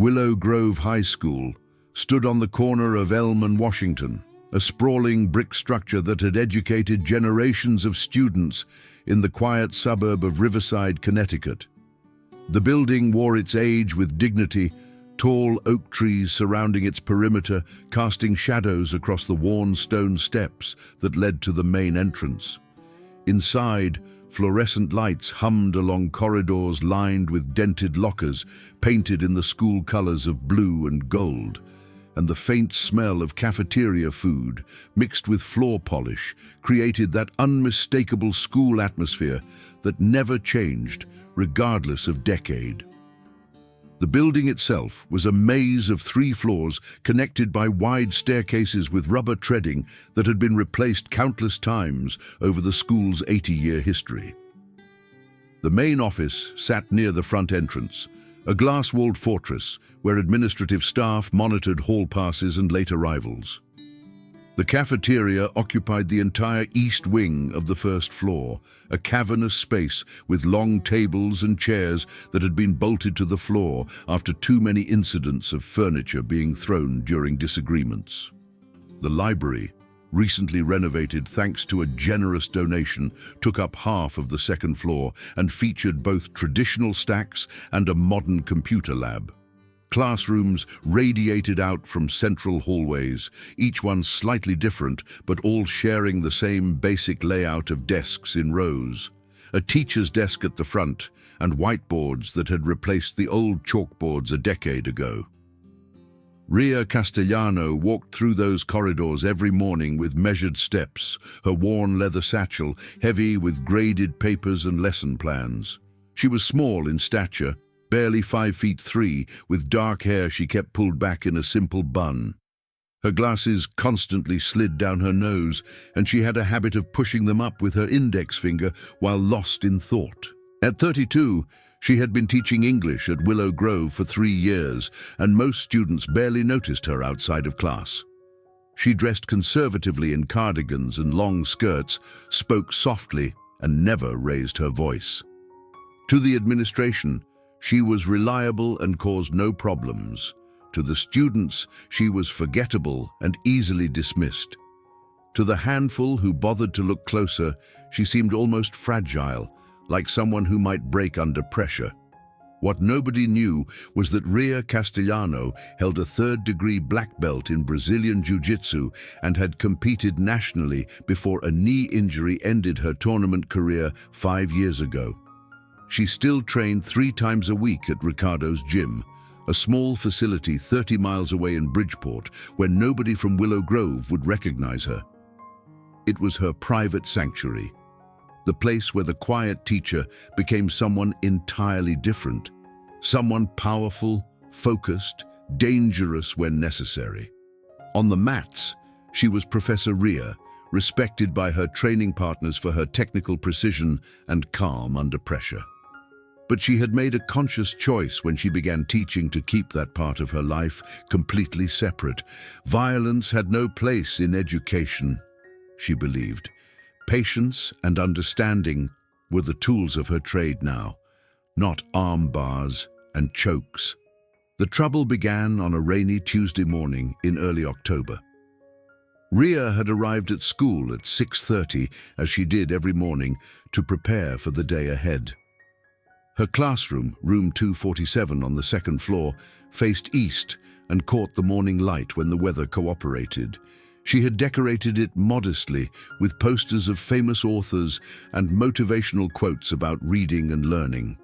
Willow Grove High School stood on the corner of Elm and Washington, a sprawling brick structure that had educated generations of students in the quiet suburb of Riverside, Connecticut. The building wore its age with dignity, tall oak trees surrounding its perimeter casting shadows across the worn stone steps that led to the main entrance. Inside, fluorescent lights hummed along corridors lined with dented lockers painted in the school colors of blue and gold, and the faint smell of cafeteria food mixed with floor polish created that unmistakable school atmosphere that never changed regardless of decade. The building itself was a maze of 3 floors connected by wide staircases with rubber treading that had been replaced countless times over the school's 80-year history. The main office sat near the front entrance, a glass-walled fortress where administrative staff monitored hall passes and late arrivals. The cafeteria occupied the entire east wing of the first floor, a cavernous space with long tables and chairs that had been bolted to the floor after too many incidents of furniture being thrown during disagreements. The library, recently renovated thanks to a generous donation, took up half of the second floor and featured both traditional stacks and a modern computer lab. Classrooms radiated out from central hallways, each one slightly different, but all sharing the same basic layout of desks in rows. A teacher's desk at the front, and whiteboards that had replaced the old chalkboards a decade ago. Ria Castellano walked through those corridors every morning with measured steps, her worn leather satchel heavy with graded papers and lesson plans. She was small in stature, barely 5'3", with dark hair she kept pulled back in a simple bun. Her glasses constantly slid down her nose, and she had a habit of pushing them up with her index finger while lost in thought. At 32, she had been teaching English at Willow Grove for 3 years, and most students barely noticed her outside of class. She dressed conservatively in cardigans and long skirts, spoke softly, and never raised her voice. To the administration, she was reliable and caused no problems. To the students, she was forgettable and easily dismissed. To the handful who bothered to look closer, she seemed almost fragile, like someone who might break under pressure. What nobody knew was that Ria Castellano held a 3rd-degree black belt in Brazilian Jiu-Jitsu and had competed nationally before a knee injury ended her tournament career 5 years ago. She still trained 3 times a week at Ricardo's gym, a small facility 30 miles away in Bridgeport, where nobody from Willow Grove would recognize her. It was her private sanctuary, the place where the quiet teacher became someone entirely different, someone powerful, focused, dangerous when necessary. On the mats, she was Professor Ria, respected by her training partners for her technical precision and calm under pressure. But she had made a conscious choice when she began teaching to keep that part of her life completely separate. Violence had no place in education, she believed. Patience and understanding were the tools of her trade now, not arm bars and chokes. The trouble began on a rainy Tuesday morning in early October. Ria had arrived at school at 6:30, as she did every morning, to prepare for the day ahead. Her classroom, room 247 on the 2nd floor, faced east and caught the morning light when the weather cooperated. She had decorated it modestly with posters of famous authors and motivational quotes about reading and learning.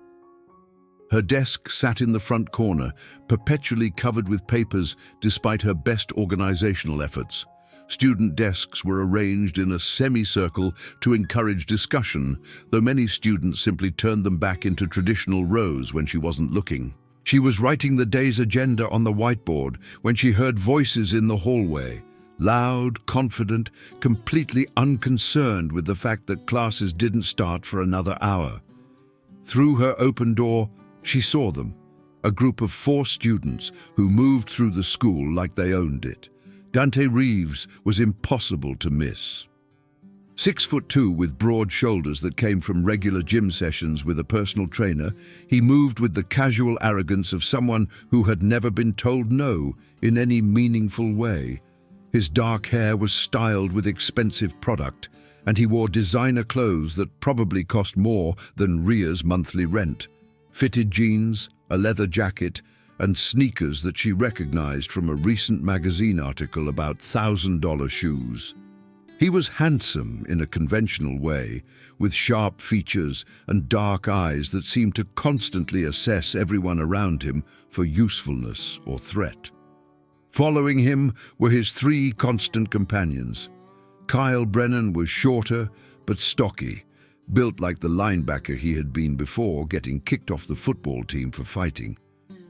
Her desk sat in the front corner, perpetually covered with papers despite her best organizational efforts. Student desks were arranged in a semicircle to encourage discussion, though many students simply turned them back into traditional rows when she wasn't looking. She was writing the day's agenda on the whiteboard when she heard voices in the hallway, loud, confident, completely unconcerned with the fact that classes didn't start for another hour. Through her open door, she saw them, a group of 4 students who moved through the school like they owned it. Dante Reeves was impossible to miss. 6'2" with broad shoulders that came from regular gym sessions with a personal trainer, he moved with the casual arrogance of someone who had never been told no in any meaningful way. His dark hair was styled with expensive product, and he wore designer clothes that probably cost more than Ria's monthly rent. Fitted jeans, a leather jacket, and sneakers that she recognized from a recent magazine article about $1,000 shoes. He was handsome in a conventional way, with sharp features and dark eyes that seemed to constantly assess everyone around him for usefulness or threat. Following him were his three constant companions. Kyle Brennan was shorter but stocky, built like the linebacker he had been before getting kicked off the football team for fighting.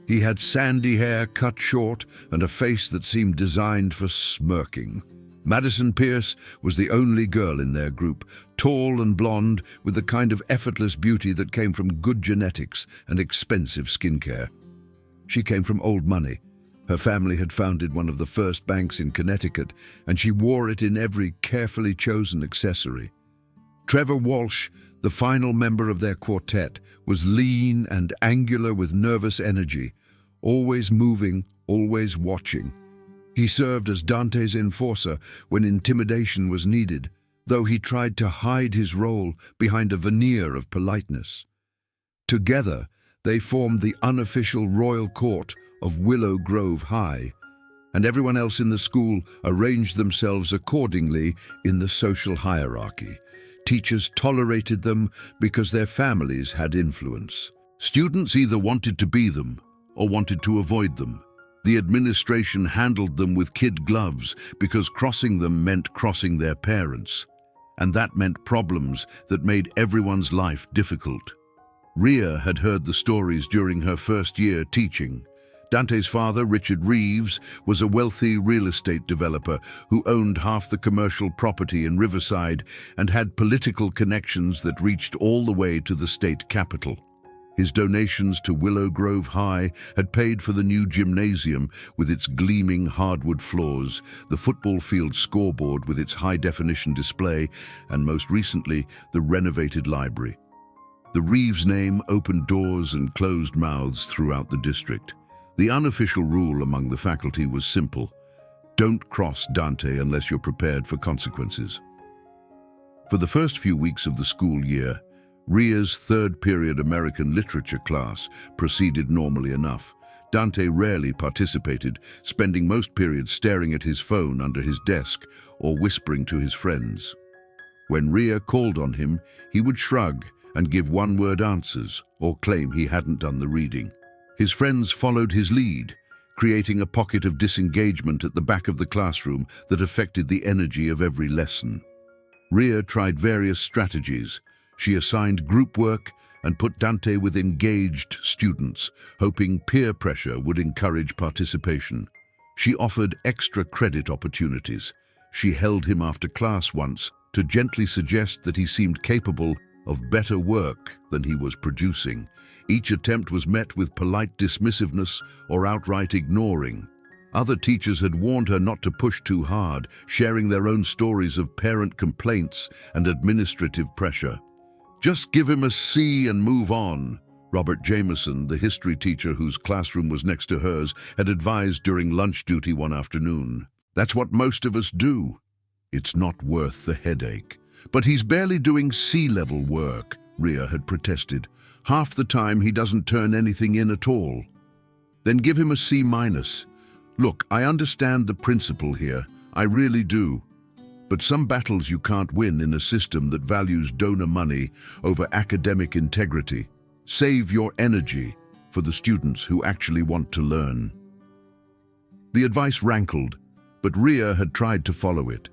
He had sandy hair cut short and a face that seemed designed for smirking. Madison Pierce was the only girl in their group, tall and blonde, with the kind of effortless beauty that came from good genetics and expensive skincare. She came from old money. Her family had founded one of the first banks in Connecticut, and she wore it in every carefully chosen accessory. Trevor Walsh, the final member of their quartet, was lean and angular with nervous energy, always moving, always watching. He served as Dante's enforcer when intimidation was needed, though he tried to hide his role behind a veneer of politeness. Together, they formed the unofficial royal court of Willow Grove High, and everyone else in the school arranged themselves accordingly in the social hierarchy. Teachers tolerated them because their families had influence. Students either wanted to be them or wanted to avoid them. The administration handled them with kid gloves because crossing them meant crossing their parents, and that meant problems that made everyone's life difficult. Ria had heard the stories during her first year teaching. Dante's father, Richard Reeves, was a wealthy real estate developer who owned half the commercial property in Riverside and had political connections that reached all the way to the state capitol. His donations to Willow Grove High had paid for the new gymnasium with its gleaming hardwood floors, the football field scoreboard with its high-definition display, and most recently, the renovated library. The Reeves name opened doors and closed mouths throughout the district. The unofficial rule among the faculty was simple: don't cross Dante unless you're prepared for consequences. For the first few weeks of the school year, Ria's third-period American literature class proceeded normally enough. Dante rarely participated, spending most periods staring at his phone under his desk or whispering to his friends. When Ria called on him, he would shrug and give one-word answers or claim he hadn't done the reading. His friends followed his lead, creating a pocket of disengagement at the back of the classroom that affected the energy of every lesson. Ria tried various strategies. She assigned group work and put Dante with engaged students, hoping peer pressure would encourage participation. She offered extra credit opportunities. She held him after class once to gently suggest that he seemed capable of better work than he was producing. Each attempt was met with polite dismissiveness or outright ignoring. Other teachers had warned her not to push too hard, sharing their own stories of parent complaints and administrative pressure. "Just give him a C and move on," Robert Jameson, the history teacher whose classroom was next to hers, had advised during lunch duty one afternoon. "That's what most of us do. It's not worth the headache." "But he's barely doing C-level work," Ria had protested. "Half the time he doesn't turn anything in at all." "Then give him a C-." "Look, I understand the principle here. I really do. But some battles you can't win in a system that values donor money over academic integrity. Save your energy for the students who actually want to learn." The advice rankled, but Ria had tried to follow it.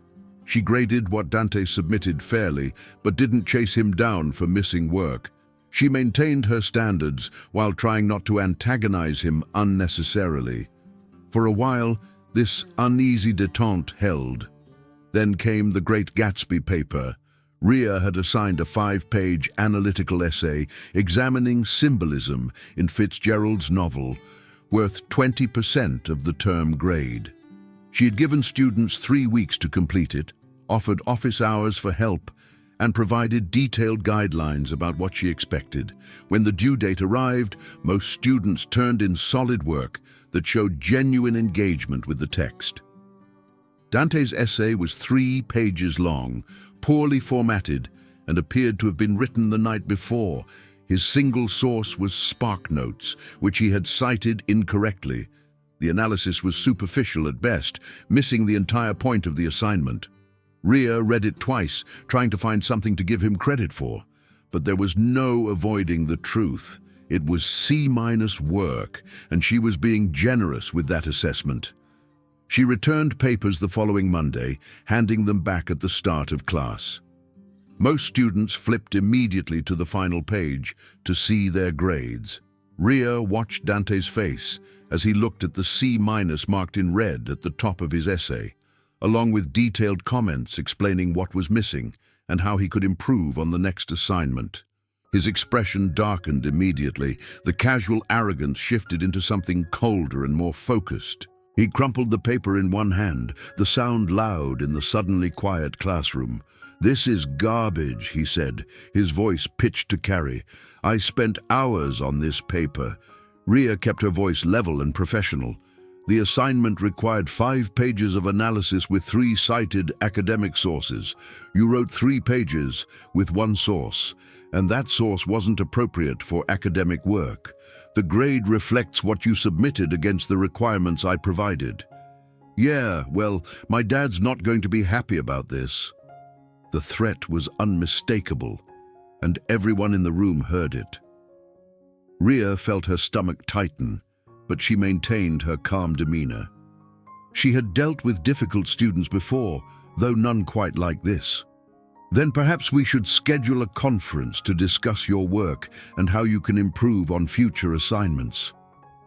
She graded what Dante submitted fairly, but didn't chase him down for missing work. She maintained her standards while trying not to antagonize him unnecessarily. For a while, this uneasy détente held. Then came the Great Gatsby paper. Ria had assigned a 5-page analytical essay examining symbolism in Fitzgerald's novel, worth 20% of the term grade. She had given students 3 weeks to complete it, offered office hours for help, and provided detailed guidelines about what she expected. When the due date arrived, most students turned in solid work that showed genuine engagement with the text. Dante's essay was 3 pages long, poorly formatted, and appeared to have been written the night before. His single source was SparkNotes, which he had cited incorrectly. The analysis was superficial at best, missing the entire point of the assignment. Ria read it twice, trying to find something to give him credit for. But there was no avoiding the truth. It was C- work, and she was being generous with that assessment. She returned papers the following Monday, handing them back at the start of class. Most students flipped immediately to the final page to see their grades. Ria watched Dante's face as he looked at the C- marked in red at the top of his essay, along with detailed comments explaining what was missing and how he could improve on the next assignment. His expression darkened immediately. The casual arrogance shifted into something colder and more focused. He crumpled the paper in one hand, the sound loud in the suddenly quiet classroom. "This is garbage," he said, his voice pitched to carry. "I spent hours on this paper." Ria kept her voice level and professional. The assignment required 5 pages of analysis with 3 cited academic sources. You wrote 3 pages with 1 source, and that source wasn't appropriate for academic work. The grade reflects what you submitted against the requirements I provided. "Yeah, well, my dad's not going to be happy about this." The threat was unmistakable, and everyone in the room heard it. Ria felt her stomach tighten, but she maintained her calm demeanor. She had dealt with difficult students before, though none quite like this. "Then perhaps we should schedule a conference to discuss your work and how you can improve on future assignments.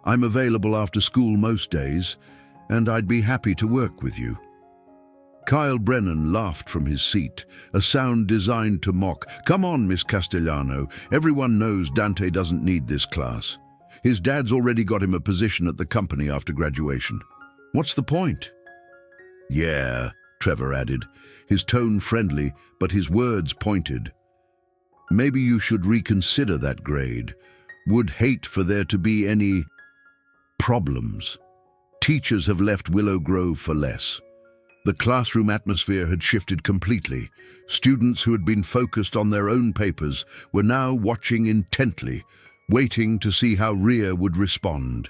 I'm available after school most days, and I'd be happy to work with you." Kyle Brennan laughed from his seat, a sound designed to mock. "Come on, Miss Castellano. Everyone knows Dante doesn't need this class. His dad's already got him a position at the company after graduation. What's the point?" "Yeah," Trevor added, his tone friendly, but his words pointed. "Maybe you should reconsider that grade. Would hate for there to be any problems. Teachers have left Willow Grove for less." The classroom atmosphere had shifted completely. Students who had been focused on their own papers were now watching intently, waiting to see how Ria would respond.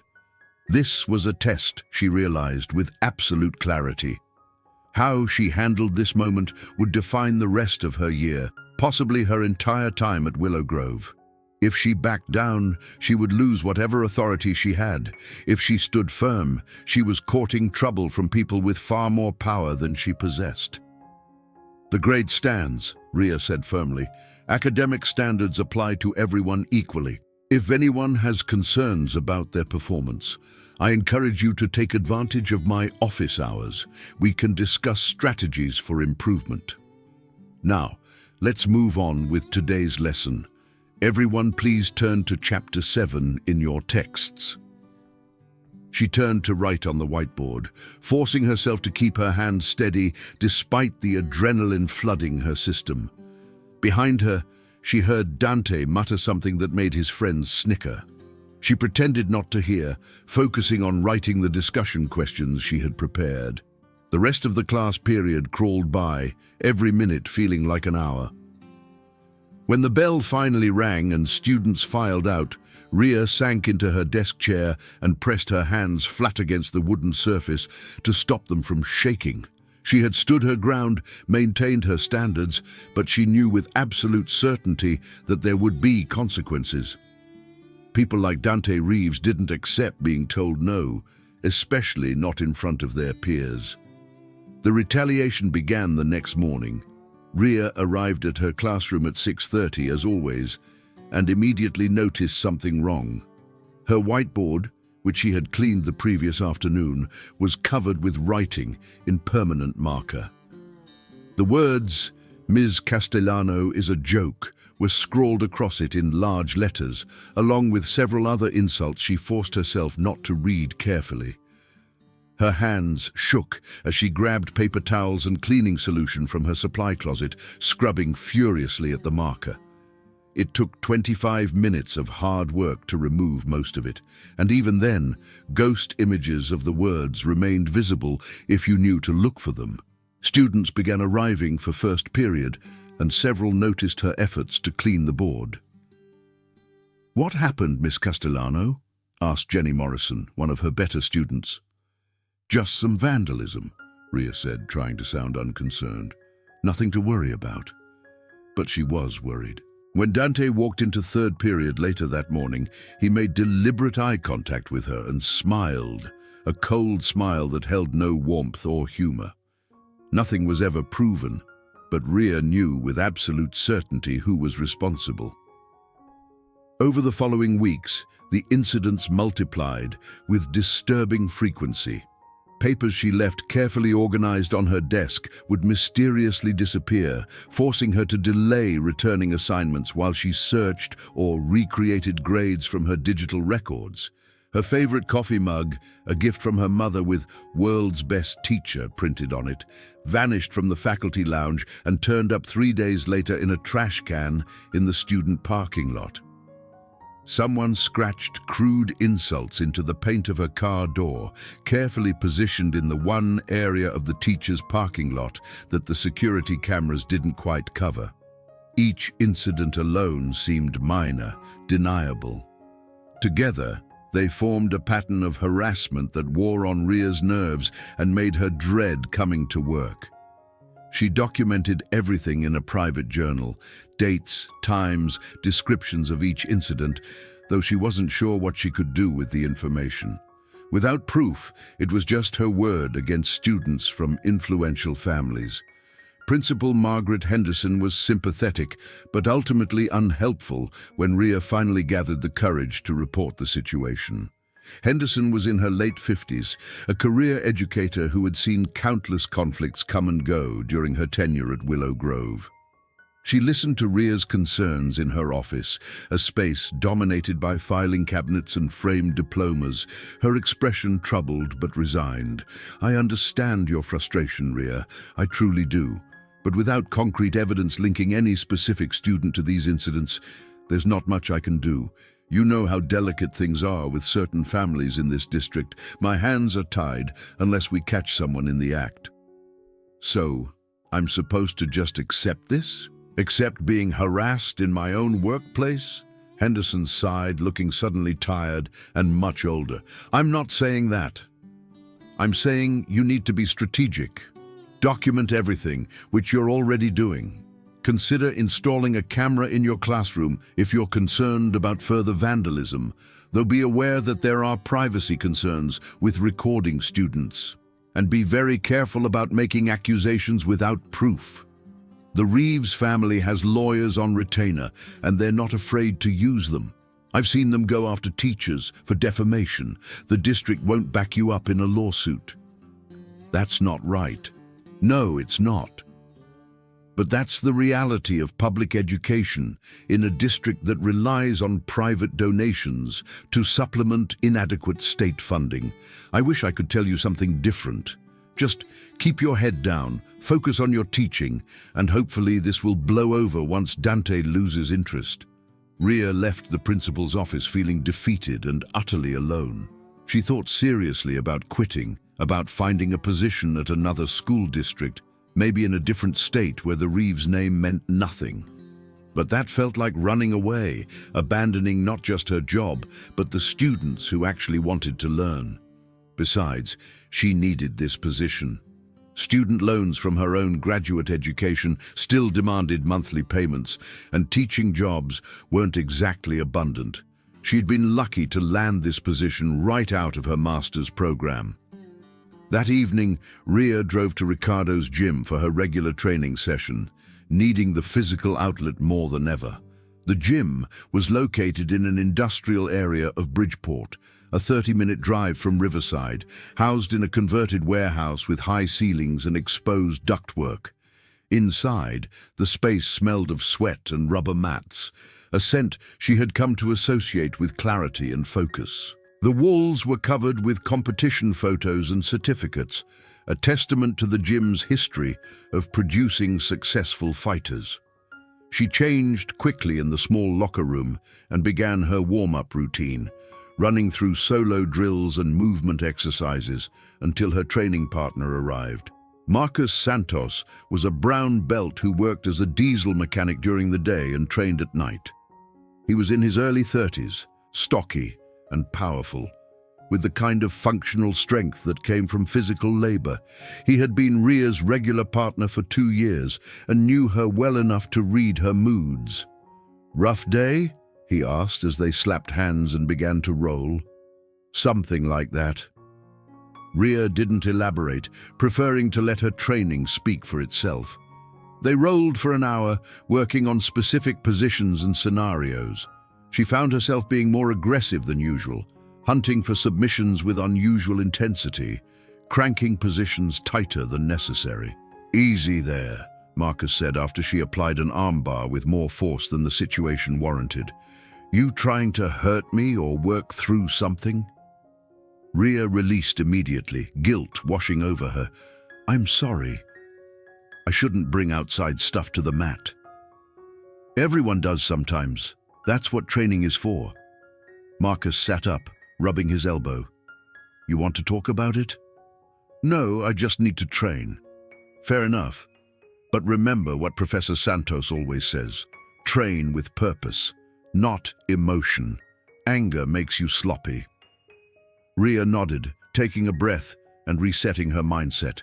This was a test, she realized with absolute clarity. How she handled this moment would define the rest of her year, possibly her entire time at Willow Grove. If she backed down, she would lose whatever authority she had. If she stood firm, she was courting trouble from people with far more power than she possessed. "The grade stands," Ria said firmly. "Academic standards apply to everyone equally. If anyone has concerns about their performance, I encourage you to take advantage of my office hours. We can discuss strategies for improvement." Now, let's move on with today's lesson. Everyone please turn to Chapter 7 in your texts. She turned to write on the whiteboard, forcing herself to keep her hands steady despite the adrenaline flooding her system. Behind her, she heard Dante mutter something that made his friends snicker. She pretended not to hear, focusing on writing the discussion questions she had prepared. The rest of the class period crawled by, every minute feeling like an hour. When the bell finally rang and students filed out, Ria sank into her desk chair and pressed her hands flat against the wooden surface to stop them from shaking. She had stood her ground, maintained her standards, but she knew with absolute certainty that there would be consequences. People like Dante Reeves didn't accept being told no, especially not in front of their peers. The retaliation began the next morning. Ria arrived at her classroom at 6:30 as always, and immediately noticed something wrong. Her whiteboard, which she had cleaned the previous afternoon, was covered with writing in permanent marker. The words, "Ms. Castellano is a joke," were scrawled across it in large letters, along with several other insults she forced herself not to read carefully. Her hands shook as she grabbed paper towels and cleaning solution from her supply closet, scrubbing furiously at the marker. It took 25 minutes of hard work to remove most of it, and even then, ghost images of the words remained visible if you knew to look for them. Students began arriving for first period, and several noticed her efforts to clean the board. "What happened, Miss Castellano?" asked Jenny Morrison, one of her better students. "Just some vandalism," Ria said, trying to sound unconcerned. "Nothing to worry about." But she was worried. When Dante walked into third period later that morning, he made deliberate eye contact with her and smiled, a cold smile that held no warmth or humor. Nothing was ever proven, but Ria knew with absolute certainty who was responsible. Over the following weeks, the incidents multiplied with disturbing frequency. Papers she left carefully organized on her desk would mysteriously disappear, forcing her to delay returning assignments while she searched or recreated grades from her digital records. Her favorite coffee mug, a gift from her mother with "World's Best Teacher" printed on it, vanished from the faculty lounge and turned up 3 days later in a trash can in the student parking lot. Someone scratched crude insults into the paint of her car door, carefully positioned in the one area of the teacher's parking lot that the security cameras didn't quite cover. Each incident alone seemed minor, deniable. Together, they formed a pattern of harassment that wore on Ria's nerves and made her dread coming to work. She documented everything in a private journal, dates, times, descriptions of each incident, though she wasn't sure what she could do with the information. Without proof, it was just her word against students from influential families. Principal Margaret Henderson was sympathetic, but ultimately unhelpful when Ria finally gathered the courage to report the situation. Henderson was in her late 50s, a career educator who had seen countless conflicts come and go during her tenure at Willow Grove. She listened to Ria's concerns in her office, a space dominated by filing cabinets and framed diplomas, her expression troubled but resigned. "I understand your frustration, Ria, I truly do. But without concrete evidence linking any specific student to these incidents, there's not much I can do. You know how delicate things are with certain families in this district. My hands are tied unless we catch someone in the act." "So, I'm supposed to just accept this? Accept being harassed in my own workplace?" Henderson sighed, looking suddenly tired and much older. "I'm not saying that. I'm saying you need to be strategic. Document everything, which you're already doing. Consider installing a camera in your classroom if you're concerned about further vandalism, though be aware that there are privacy concerns with recording students. And be very careful about making accusations without proof. The Reeves family has lawyers on retainer, and they're not afraid to use them. I've seen them go after teachers for defamation. The district won't back you up in a lawsuit." "That's not right." "No, it's not. But that's the reality of public education in a district that relies on private donations to supplement inadequate state funding. I wish I could tell you something different. Just keep your head down, focus on your teaching, and hopefully this will blow over once Dante loses interest." Ria left the principal's office feeling defeated and utterly alone. She thought seriously about quitting, about finding a position at another school district, maybe in a different state where the Reeves name meant nothing. But that felt like running away, abandoning not just her job, but the students who actually wanted to learn. Besides, she needed this position. Student loans from her own graduate education still demanded monthly payments, and teaching jobs weren't exactly abundant. She'd been lucky to land this position right out of her master's program. That evening, Ria drove to Ricardo's gym for her regular training session, needing the physical outlet more than ever. The gym was located in an industrial area of Bridgeport, a 30-minute drive from Riverside, housed in a converted warehouse with high ceilings and exposed ductwork. Inside, the space smelled of sweat and rubber mats, a scent she had come to associate with clarity and focus. The walls were covered with competition photos and certificates, a testament to the gym's history of producing successful fighters. She changed quickly in the small locker room and began her warm-up routine, running through solo drills and movement exercises until her training partner arrived. Marcus Santos was a brown belt who worked as a diesel mechanic during the day and trained at night. He was in his early 30s, stocky and powerful, with the kind of functional strength that came from physical labor. He had been Ria's regular partner for 2 years and knew her well enough to read her moods. "Rough day?" he asked as they slapped hands and began to roll. "Something like that." Ria didn't elaborate, preferring to let her training speak for itself. They rolled for an hour, working on specific positions and scenarios. She found herself being more aggressive than usual, hunting for submissions with unusual intensity, cranking positions tighter than necessary. "Easy there," Marcus said after she applied an armbar with more force than the situation warranted. "You trying to hurt me or work through something?" Ria released immediately, guilt washing over her. "I'm sorry. I shouldn't bring outside stuff to the mat." "Everyone does sometimes. That's what training is for." Marcus sat up, rubbing his elbow. "You want to talk about it?" "No, I just need to train." "Fair enough. But remember what Professor Santos always says. Train with purpose, not emotion. Anger makes you sloppy." Ria nodded, taking a breath and resetting her mindset.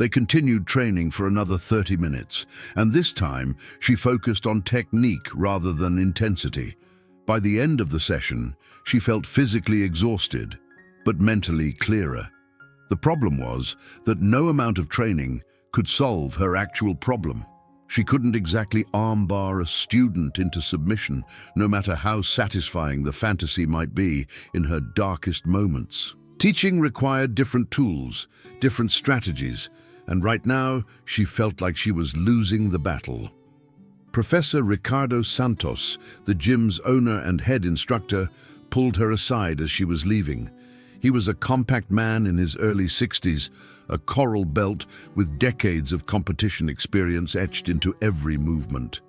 They continued training for another 30 minutes, and this time she focused on technique rather than intensity. By the end of the session, she felt physically exhausted, but mentally clearer. The problem was that no amount of training could solve her actual problem. She couldn't exactly armbar a student into submission, no matter how satisfying the fantasy might be in her darkest moments. Teaching required different tools, different strategies, and right now she felt like she was losing the battle. Professor Ricardo Santos, the gym's owner and head instructor, pulled her aside as she was leaving. He was a compact man in his early 60s, a coral belt with decades of competition experience etched into every movement.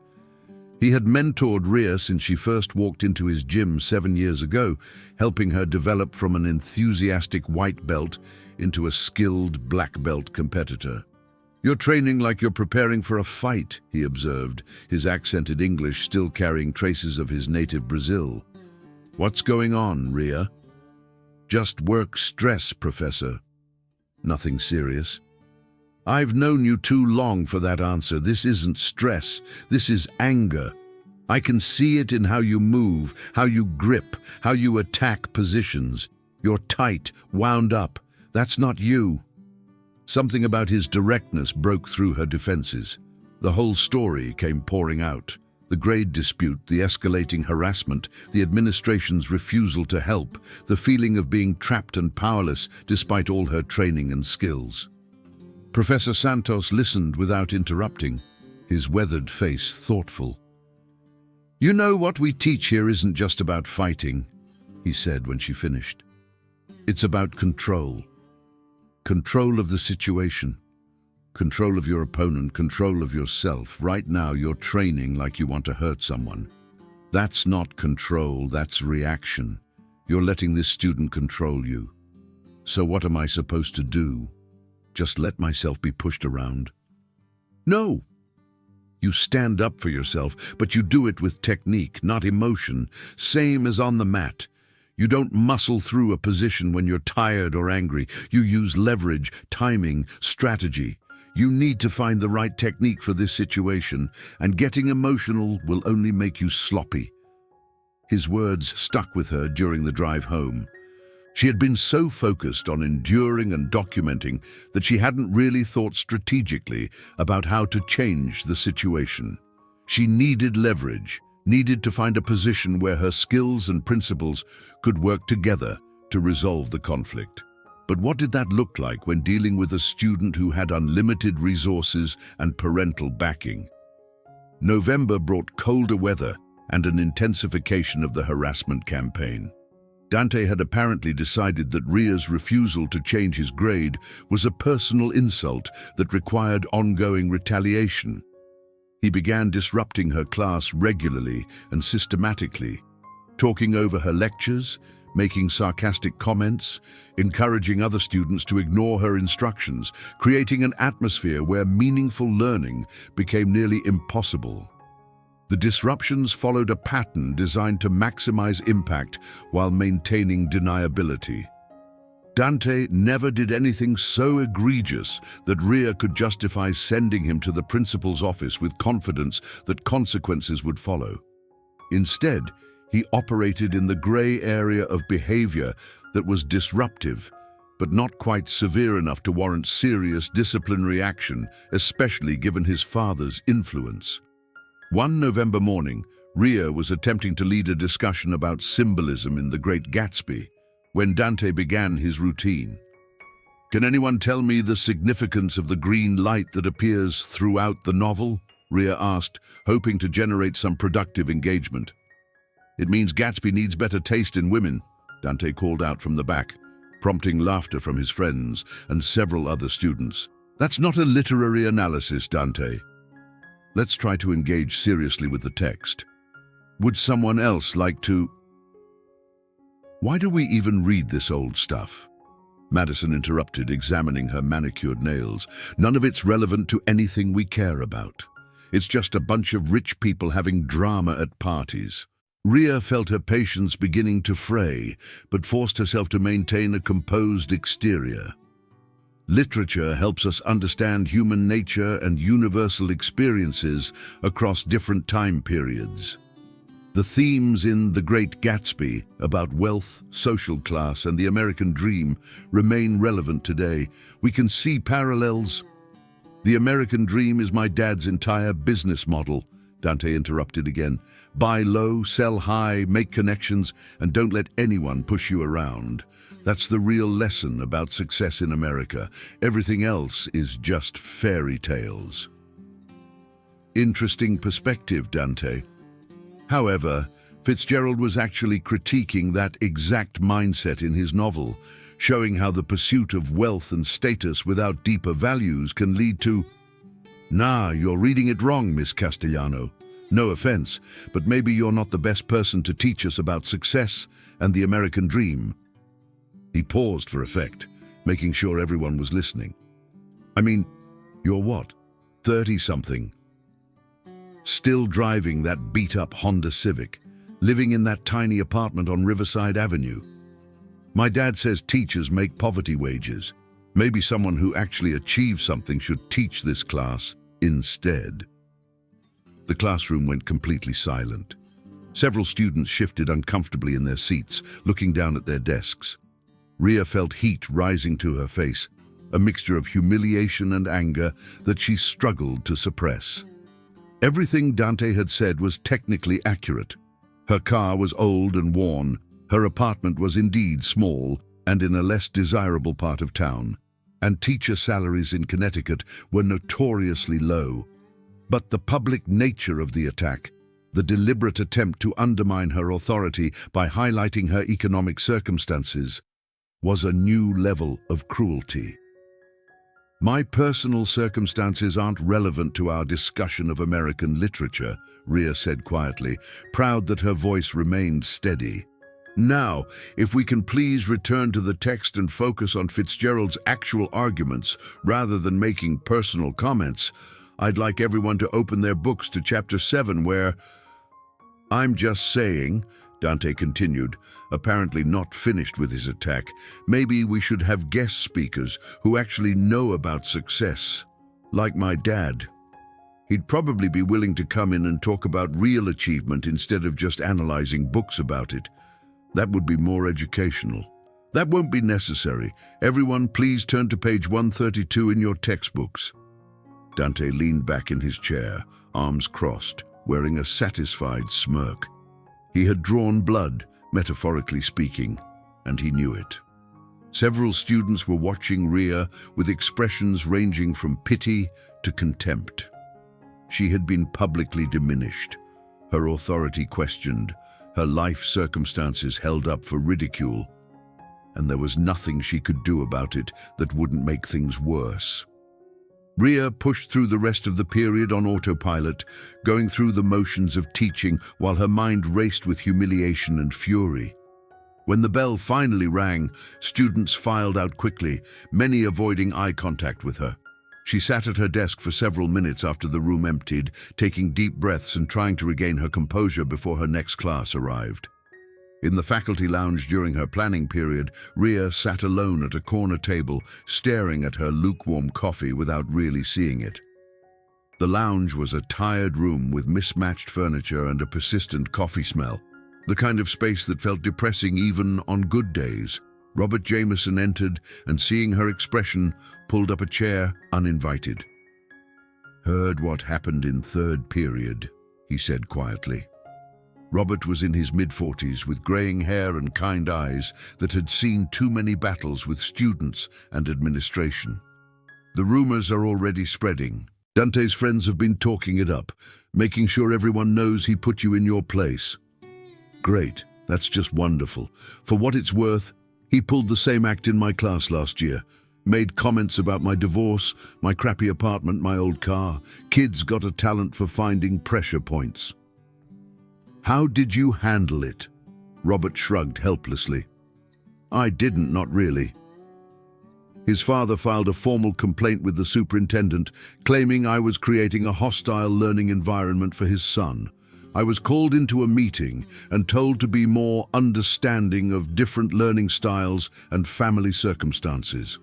He had mentored Ria since she first walked into his gym 7 years ago, helping her develop from an enthusiastic white belt into a skilled black belt competitor. "You're training like you're preparing for a fight," he observed, his accented English still carrying traces of his native Brazil. "What's going on, Ria?" "Just work stress, Professor." "Nothing serious?" "I've known you too long for that answer. This isn't stress. This is anger. I can see it in how you move, how you grip, how you attack positions. You're tight, wound up. That's not you." Something about his directness broke through her defenses. The whole story came pouring out. The grade dispute, the escalating harassment, the administration's refusal to help, the feeling of being trapped and powerless despite all her training and skills. Professor Santos listened without interrupting, his weathered face thoughtful. "You know, what we teach here isn't just about fighting," he said when she finished. "It's about control. Control of the situation. Control of your opponent, control of yourself. Right now, you're training like you want to hurt someone. That's not control, that's reaction. You're letting this student control you. So what am I supposed to do? Just let myself be pushed around?" "No. You stand up for yourself, but you do it with technique, not emotion, same as on the mat. You don't muscle through a position when you're tired or angry. You use leverage, timing, strategy. You need to find the right technique for this situation, and getting emotional will only make you sloppy." His words stuck with her during the drive home. She had been so focused on enduring and documenting that she hadn't really thought strategically about how to change the situation. She needed leverage, needed to find a position where her skills and principles could work together to resolve the conflict. But what did that look like when dealing with a student who had unlimited resources and parental backing? November brought colder weather and an intensification of the harassment campaign. Dante had apparently decided that Ria's refusal to change his grade was a personal insult that required ongoing retaliation. He began disrupting her class regularly and systematically, talking over her lectures, making sarcastic comments, encouraging other students to ignore her instructions, creating an atmosphere where meaningful learning became nearly impossible. The disruptions followed a pattern designed to maximize impact while maintaining deniability. Dante never did anything so egregious that Ria could justify sending him to the principal's office with confidence that consequences would follow. Instead, he operated in the gray area of behavior that was disruptive, but not quite severe enough to warrant serious disciplinary action, especially given his father's influence. One November morning, Ria was attempting to lead a discussion about symbolism in The Great Gatsby when Dante began his routine. "Can anyone tell me the significance of the green light that appears throughout the novel?" Ria asked, hoping to generate some productive engagement. "It means Gatsby needs better taste in women," Dante called out from the back, prompting laughter from his friends and several other students. "That's not a literary analysis, Dante. Let's try to engage seriously with the text. Would someone else like to—" "Why do we even read this old stuff?" Madison interrupted, examining her manicured nails. "None of it's relevant to anything we care about. It's just a bunch of rich people having drama at parties." Ria felt her patience beginning to fray, but forced herself to maintain a composed exterior. Literature helps us understand human nature and universal experiences across different time periods. The themes in The Great Gatsby about wealth, social class, and the American dream remain relevant today. We can see parallels. "The American dream is my dad's entire business model," Dante interrupted again. "Buy low, sell high, make connections, and don't let anyone push you around. That's the real lesson about success in America. Everything else is just fairy tales." Interesting perspective, Dante. However, Fitzgerald was actually critiquing that exact mindset in his novel, showing how the pursuit of wealth and status without deeper values can lead to— "Nah, you're reading it wrong, Miss Castellano. No offense, but maybe you're not the best person to teach us about success and the American dream." He paused for effect, making sure everyone was listening. "I mean, you're what, 30-something? Still driving that beat-up Honda Civic, living in that tiny apartment on Riverside Avenue. My dad says teachers make poverty wages. Maybe someone who actually achieves something should teach this class instead." The classroom went completely silent. Several students shifted uncomfortably in their seats, looking down at their desks. Ria felt heat rising to her face, a mixture of humiliation and anger that she struggled to suppress. Everything Dante had said was technically accurate. Her car was old and worn, her apartment was indeed small and in a less desirable part of town, and teacher salaries in Connecticut were notoriously low. But the public nature of the attack, the deliberate attempt to undermine her authority by highlighting her economic circumstances, was a new level of cruelty. "My personal circumstances aren't relevant to our discussion of American literature," Ria said quietly, proud that her voice remained steady. "Now, if we can please return to the text and focus on Fitzgerald's actual arguments rather than making personal comments, I'd like everyone to open their books to chapter 7 where—" "I'm just saying," Dante continued, apparently not finished with his attack, "maybe we should have guest speakers who actually know about success, like my dad. He'd probably be willing to come in and talk about real achievement instead of just analyzing books about it. That would be more educational." "That won't be necessary. Everyone, please turn to page 132 in your textbooks." Dante leaned back in his chair, arms crossed, wearing a satisfied smirk. He had drawn blood, metaphorically speaking, and he knew it. Several students were watching Ria with expressions ranging from pity to contempt. She had been publicly diminished, her authority questioned, Her life circumstances held up for ridicule, and there was nothing she could do about it that wouldn't make things worse. Ria pushed through the rest of the period on autopilot, going through the motions of teaching while her mind raced with humiliation and fury. When the bell finally rang, students filed out quickly, many avoiding eye contact with her. She sat at her desk for several minutes after the room emptied, taking deep breaths and trying to regain her composure before her next class arrived. In the faculty lounge during her planning period, Ria sat alone at a corner table, staring at her lukewarm coffee without really seeing it. The lounge was a tired room with mismatched furniture and a persistent coffee smell, the kind of space that felt depressing even on good days. Robert Jameson entered and, seeing her expression, pulled up a chair uninvited. "Heard what happened in third period," he said quietly. Robert was in his mid-40s with graying hair and kind eyes that had seen too many battles with students and administration. "The rumors are already spreading. Dante's friends have been talking it up, making sure everyone knows he put you in your place." "Great, that's just wonderful. For what it's worth, he pulled the same act in my class last year. Made comments about my divorce, my crappy apartment, my old car. Kid's got a talent for finding pressure points." "How did you handle it?" Robert shrugged helplessly. "I didn't, not really." His father filed a formal complaint with the superintendent, claiming I was creating a hostile learning environment for his son. I was called into a meeting and told to be more understanding of different learning styles and family circumstances.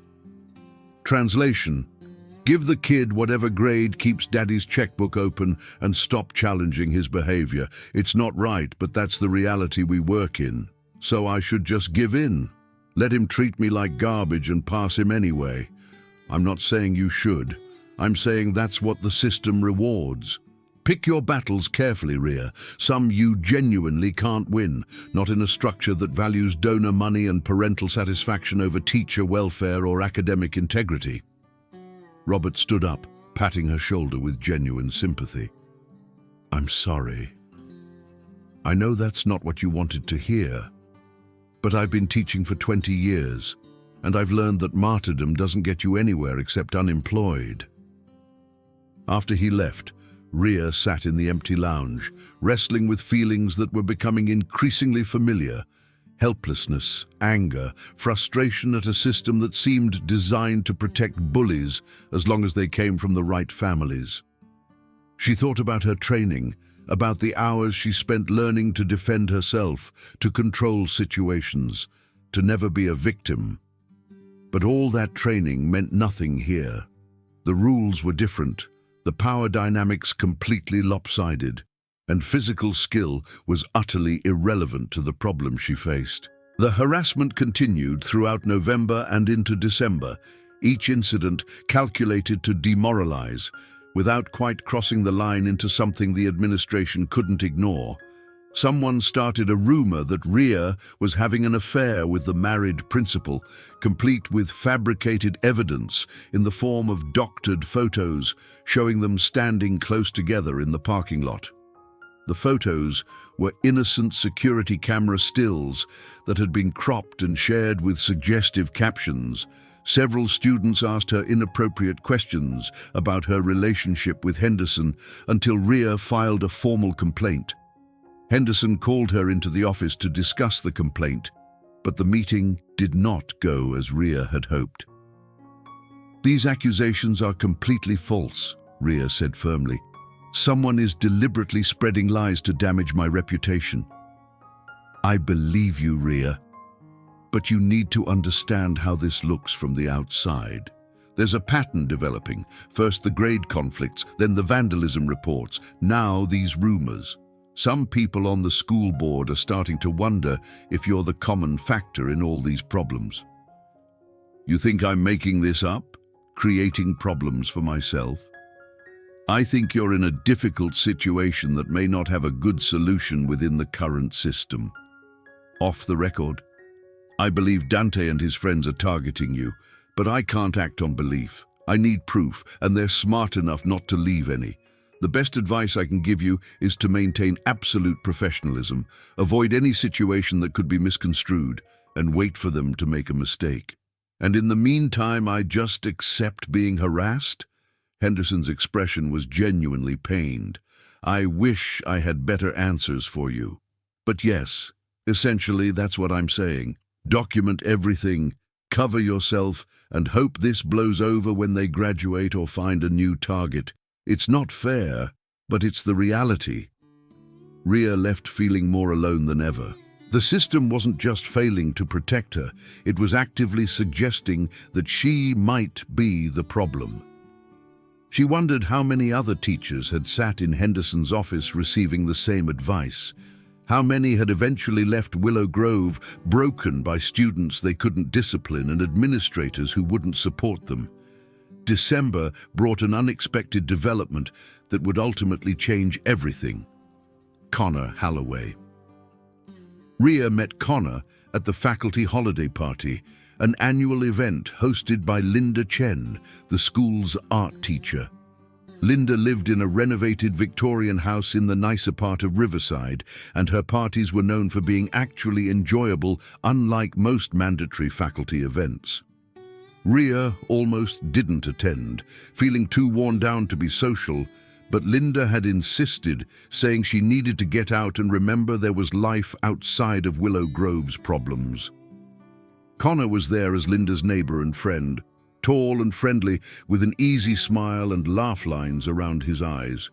Translation: give the kid whatever grade keeps daddy's checkbook open and stop challenging his behavior. It's not right, but that's the reality we work in. So I should just give in. Let him treat me like garbage and pass him anyway. I'm not saying you should. I'm saying that's what the system rewards. Pick your battles carefully, Ria. Some you genuinely can't win, not in a structure that values donor money and parental satisfaction over teacher welfare or academic integrity. Robert stood up, patting her shoulder with genuine sympathy. "I'm sorry. I know that's not what you wanted to hear, but I've been teaching for 20 years, and I've learned that martyrdom doesn't get you anywhere except unemployed." After he left, Ria sat in the empty lounge, wrestling with feelings that were becoming increasingly familiar: helplessness, anger, frustration at a system that seemed designed to protect bullies as long as they came from the right families. She thought about her training, about the hours she spent learning to defend herself, to control situations, to never be a victim. But all that training meant nothing here. The rules were different, the power dynamics completely lopsided, and physical skill was utterly irrelevant to the problem she faced. The harassment continued throughout November and into December, each incident calculated to demoralize, without quite crossing the line into something the administration couldn't ignore. Someone started a rumor that Ria was having an affair with the married principal, complete with fabricated evidence in the form of doctored photos showing them standing close together in the parking lot. The photos were innocent security camera stills that had been cropped and shared with suggestive captions. Several students asked her inappropriate questions about her relationship with Henderson until Ria filed a formal complaint. Henderson called her into the office to discuss the complaint, but the meeting did not go as Ria had hoped. "These accusations are completely false," Ria said firmly. "Someone is deliberately spreading lies to damage my reputation." "I believe you, Ria, but you need to understand how this looks from the outside. There's a pattern developing. First the grade conflicts, then the vandalism reports, now these rumors. Some people on the school board are starting to wonder if you're the common factor in all these problems." "You think I'm making this up? Creating problems for myself?" "I think you're in a difficult situation that may not have a good solution within the current system. Off the record, I believe Dante and his friends are targeting you, but I can't act on belief. I need proof, and they're smart enough not to leave any. The best advice I can give you is to maintain absolute professionalism, avoid any situation that could be misconstrued, and wait for them to make a mistake. And in the meantime, I just accept being harassed? Henderson's expression was genuinely pained. I wish I had better answers for you. But yes, essentially that's what I'm saying. Document everything, cover yourself, and hope this blows over when they graduate or find a new target. It's not fair, but it's the reality. Ria left feeling more alone than ever. The system wasn't just failing to protect her, it was actively suggesting that she might be the problem. She wondered how many other teachers had sat in Henderson's office receiving the same advice. How many had eventually left Willow Grove broken by students they couldn't discipline and administrators who wouldn't support them. December brought an unexpected development that would ultimately change everything. Connor Holloway. Ria met Connor at the faculty holiday party, an annual event hosted by Linda Chen, the school's art teacher. Linda lived in a renovated Victorian house in the nicer part of Riverside, and her parties were known for being actually enjoyable, unlike most mandatory faculty events. Ria almost didn't attend, feeling too worn down to be social, but Linda had insisted, saying she needed to get out and remember there was life outside of Willow Grove's problems. Connor was there as Linda's neighbor and friend, tall and friendly, with an easy smile and laugh lines around his eyes.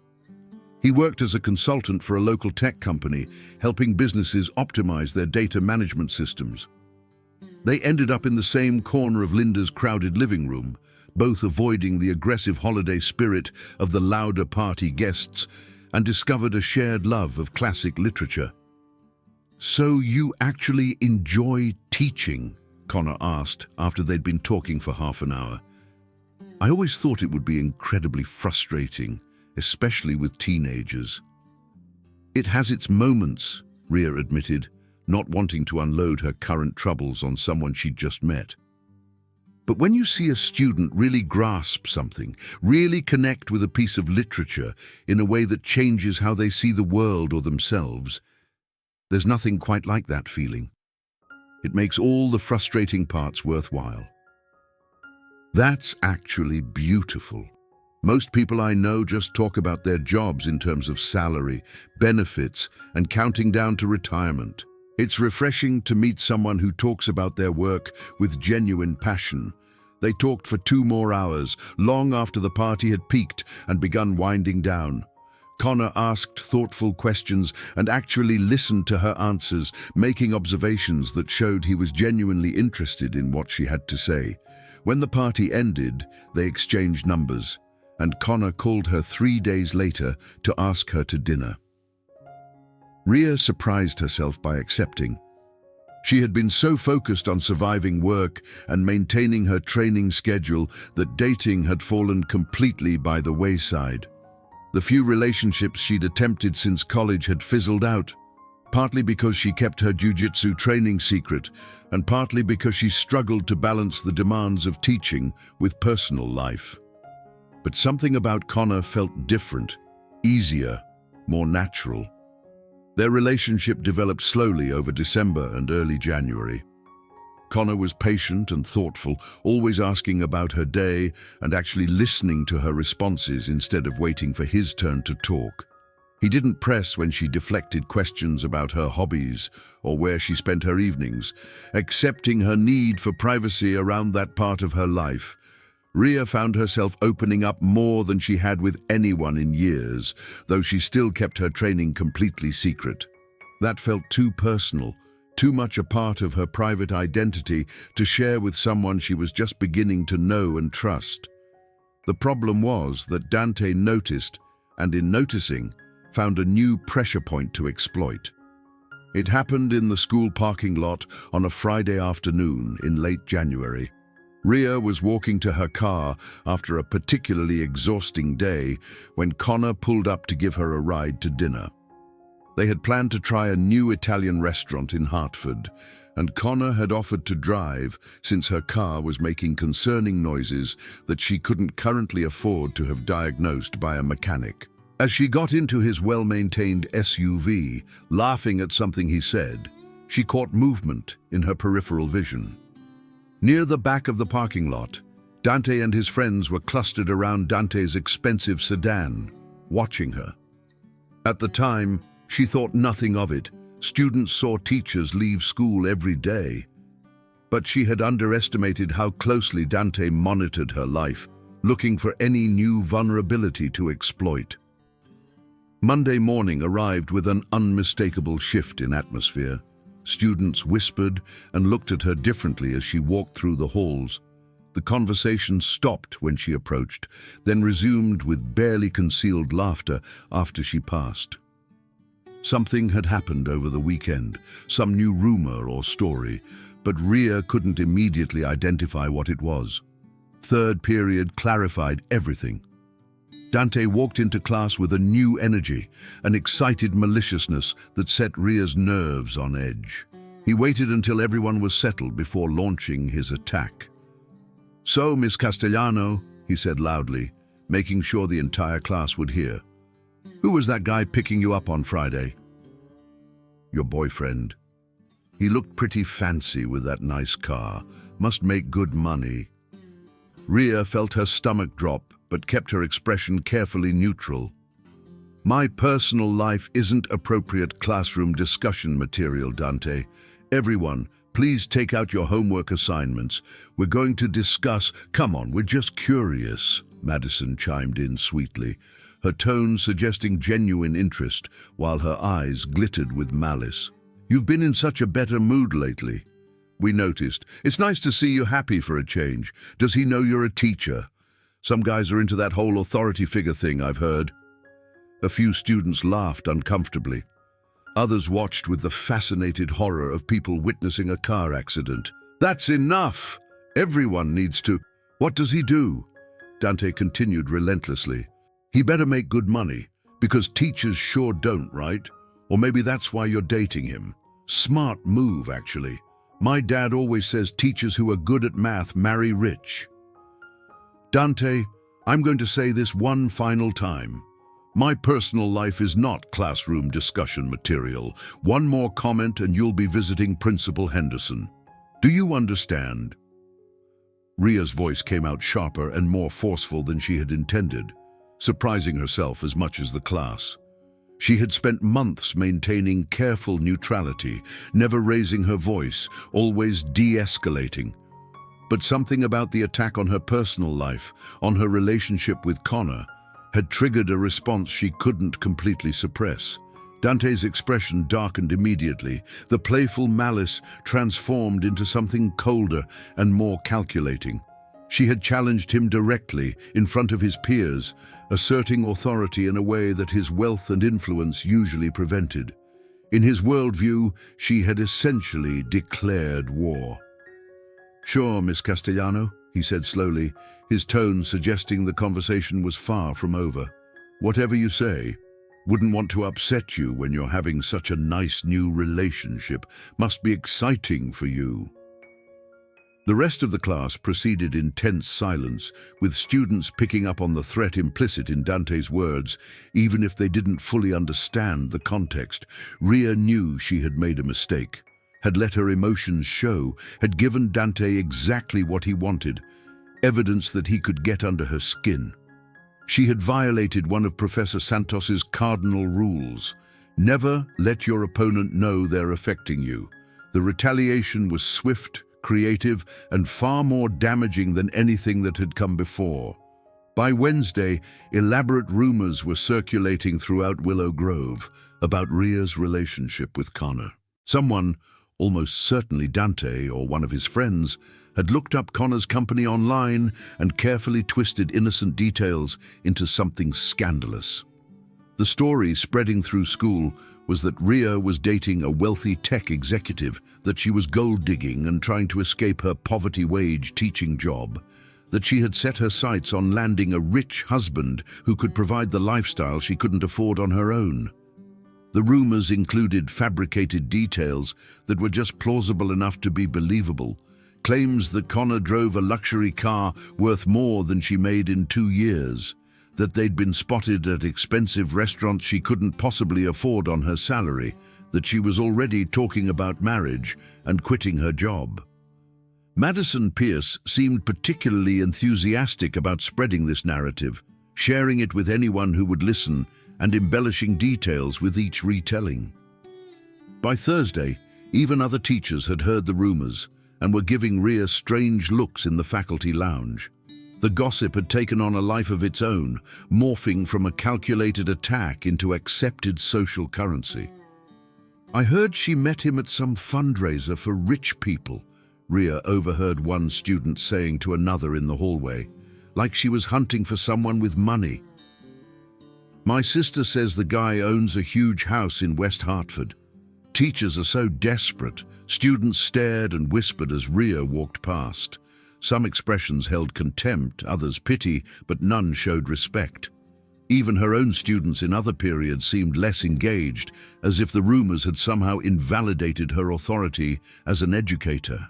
He worked as a consultant for a local tech company, helping businesses optimize their data management systems. They ended up in the same corner of Linda's crowded living room, both avoiding the aggressive holiday spirit of the louder party guests, and discovered a shared love of classic literature. "So you actually enjoy teaching?" Connor asked after they'd been talking for half an hour. "I always thought it would be incredibly frustrating, especially with teenagers." "It has its moments," Ria admitted, not wanting to unload her current troubles on someone she'd just met. "But when you see a student really grasp something, really connect with a piece of literature in a way that changes how they see the world or themselves, there's nothing quite like that feeling. It makes all the frustrating parts worthwhile." That's actually beautiful. Most people I know just talk about their jobs in terms of salary, benefits, and counting down to retirement. It's refreshing to meet someone who talks about their work with genuine passion. They talked for 2 more hours, long after the party had peaked and begun winding down. Connor asked thoughtful questions and actually listened to her answers, making observations that showed he was genuinely interested in what she had to say. When the party ended, they exchanged numbers, and Connor called her 3 days later to ask her to dinner. Ria surprised herself by accepting. She had been so focused on surviving work and maintaining her training schedule that dating had fallen completely by the wayside. The few relationships she'd attempted since college had fizzled out, partly because she kept her jiu-jitsu training secret, and partly because she struggled to balance the demands of teaching with personal life. But something about Connor felt different, easier, more natural. Their relationship developed slowly over December and early January. Connor was patient and thoughtful, always asking about her day and actually listening to her responses instead of waiting for his turn to talk. He didn't press when she deflected questions about her hobbies or where she spent her evenings, accepting her need for privacy around that part of her life. Ria found herself opening up more than she had with anyone in years, though she still kept her training completely secret. That felt too personal, too much a part of her private identity to share with someone she was just beginning to know and trust. The problem was that Dante noticed, and in noticing, found a new pressure point to exploit. It happened in the school parking lot on a Friday afternoon in late January. Ria was walking to her car after a particularly exhausting day when Connor pulled up to give her a ride to dinner. They had planned to try a new Italian restaurant in Hartford, and Connor had offered to drive since her car was making concerning noises that she couldn't currently afford to have diagnosed by a mechanic. As she got into his well-maintained SUV, laughing at something he said, she caught movement in her peripheral vision. Near the back of the parking lot, Dante and his friends were clustered around Dante's expensive sedan, watching her. At the time, she thought nothing of it. Students saw teachers leave school every day. But she had underestimated how closely Dante monitored her life, looking for any new vulnerability to exploit. Monday morning arrived with an unmistakable shift in atmosphere. Students whispered and looked at her differently as she walked through the halls. The conversation stopped when she approached, then resumed with barely concealed laughter after she passed. Something had happened over the weekend, some new rumor or story, but Ria couldn't immediately identify what it was. Third period clarified everything. Dante walked into class with a new energy, an excited maliciousness that set Ria's nerves on edge. He waited until everyone was settled before launching his attack. "So, Miss Castellano," he said loudly, making sure the entire class would hear. "Who was that guy picking you up on Friday?" "Your boyfriend. He looked pretty fancy with that nice car. Must make good money." Ria felt her stomach drop, but kept her expression carefully neutral. "My personal life isn't appropriate classroom discussion material, Dante. Everyone, please take out your homework assignments. We're going to discuss—" "Come on, we're just curious," Madison chimed in sweetly, her tone suggesting genuine interest, while her eyes glittered with malice. "You've been in such a better mood lately. We noticed. It's nice to see you happy for a change. Does he know you're a teacher? Some guys are into that whole authority figure thing, I've heard." A few students laughed uncomfortably. Others watched with the fascinated horror of people witnessing a car accident. "That's enough! Everyone needs to—" "What does he do?" Dante continued relentlessly. "He better make good money, because teachers sure don't, right? Or maybe that's why you're dating him. Smart move, actually. My dad always says teachers who are good at math marry rich." "Dante, I'm going to say this one final time. My personal life is not classroom discussion material. One more comment and you'll be visiting Principal Henderson. Do you understand?" Ria's voice came out sharper and more forceful than she had intended, surprising herself as much as the class. She had spent months maintaining careful neutrality, never raising her voice, always de-escalating. But something about the attack on her personal life, on her relationship with Connor, had triggered a response she couldn't completely suppress. Dante's expression darkened immediately, the playful malice transformed into something colder and more calculating. She had challenged him directly, in front of his peers, asserting authority in a way that his wealth and influence usually prevented. In his worldview, she had essentially declared war. "Sure, Miss Castellano," he said slowly, his tone suggesting the conversation was far from over. "Whatever you say. Wouldn't want to upset you when you're having such a nice new relationship. Must be exciting for you." The rest of the class proceeded in tense silence, with students picking up on the threat implicit in Dante's words, even if they didn't fully understand the context. Ria knew she had made a mistake, had let her emotions show, had given Dante exactly what he wanted, evidence that he could get under her skin. She had violated one of Professor Santos's cardinal rules. Never let your opponent know they're affecting you. The retaliation was swift, creative, and far more damaging than anything that had come before. By Wednesday, elaborate rumors were circulating throughout Willow Grove about Ria's relationship with Connor. Someone, almost certainly Dante or one of his friends, had looked up Connor's company online and carefully twisted innocent details into something scandalous. The story spreading through school was that Ria was dating a wealthy tech executive, that she was gold-digging and trying to escape her poverty-wage teaching job, that she had set her sights on landing a rich husband who could provide the lifestyle she couldn't afford on her own. The rumors included fabricated details that were just plausible enough to be believable, claims that Connor drove a luxury car worth more than she made in 2 years, that they'd been spotted at expensive restaurants she couldn't possibly afford on her salary, that she was already talking about marriage and quitting her job. Madison Pierce seemed particularly enthusiastic about spreading this narrative, sharing it with anyone who would listen and embellishing details with each retelling. By Thursday, even other teachers had heard the rumors and were giving Rhea strange looks in the faculty lounge. The gossip had taken on a life of its own, morphing from a calculated attack into accepted social currency. "I heard she met him at some fundraiser for rich people," Rhea overheard one student saying to another in the hallway, like she was hunting for someone with money. "My sister says the guy owns a huge house in West Hartford." Teachers are so desperate. Students stared and whispered as Rhea walked past. Some expressions held contempt, others pity, but none showed respect. Even her own students in other periods seemed less engaged, as if the rumors had somehow invalidated her authority as an educator.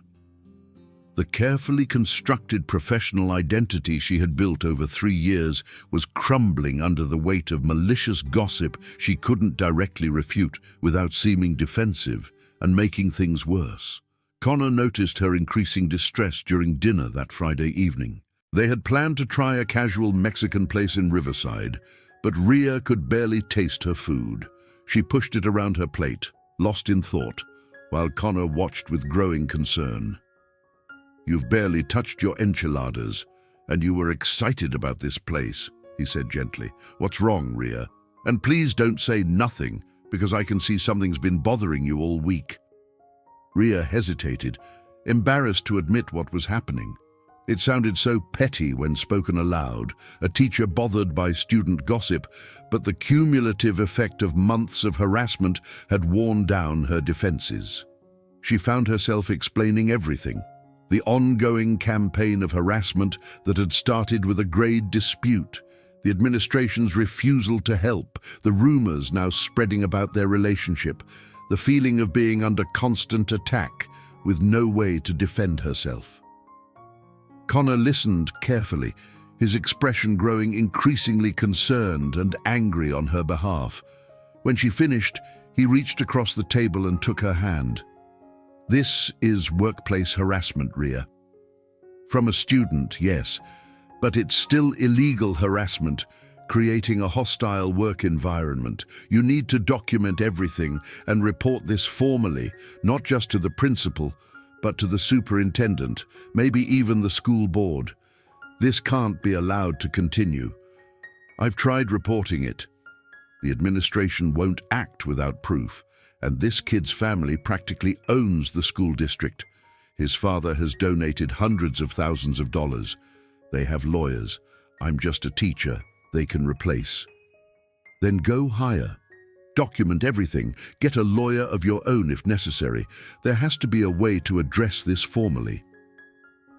The carefully constructed professional identity she had built over 3 years was crumbling under the weight of malicious gossip she couldn't directly refute without seeming defensive and making things worse. Connor noticed her increasing distress during dinner that Friday evening. They had planned to try a casual Mexican place in Riverside, but Rhea could barely taste her food. She pushed it around her plate, lost in thought, while Connor watched with growing concern. "You've barely touched your enchiladas, and you were excited about this place," he said gently. "What's wrong, Rhea? And please don't say nothing, because I can see something's been bothering you all week." Rhea hesitated, embarrassed to admit what was happening. It sounded so petty when spoken aloud, a teacher bothered by student gossip, but the cumulative effect of months of harassment had worn down her defenses. She found herself explaining everything. The ongoing campaign of harassment that had started with a grade dispute, the administration's refusal to help, the rumors now spreading about their relationship, the feeling of being under constant attack with no way to defend herself. Connor listened carefully, his expression growing increasingly concerned and angry on her behalf. When she finished, he reached across the table and took her hand. "This is workplace harassment, Rhea. From a student, yes, but it's still illegal harassment, creating a hostile work environment. You need to document everything and report this formally, not just to the principal, but to the superintendent, maybe even the school board. This can't be allowed to continue. I've tried reporting it. The administration won't act without proof. And this kid's family practically owns the school district. His father has donated hundreds of thousands of dollars. They have lawyers. I'm just a teacher they can replace." "Then go hire. Document everything. Get a lawyer of your own if necessary. There has to be a way to address this formally."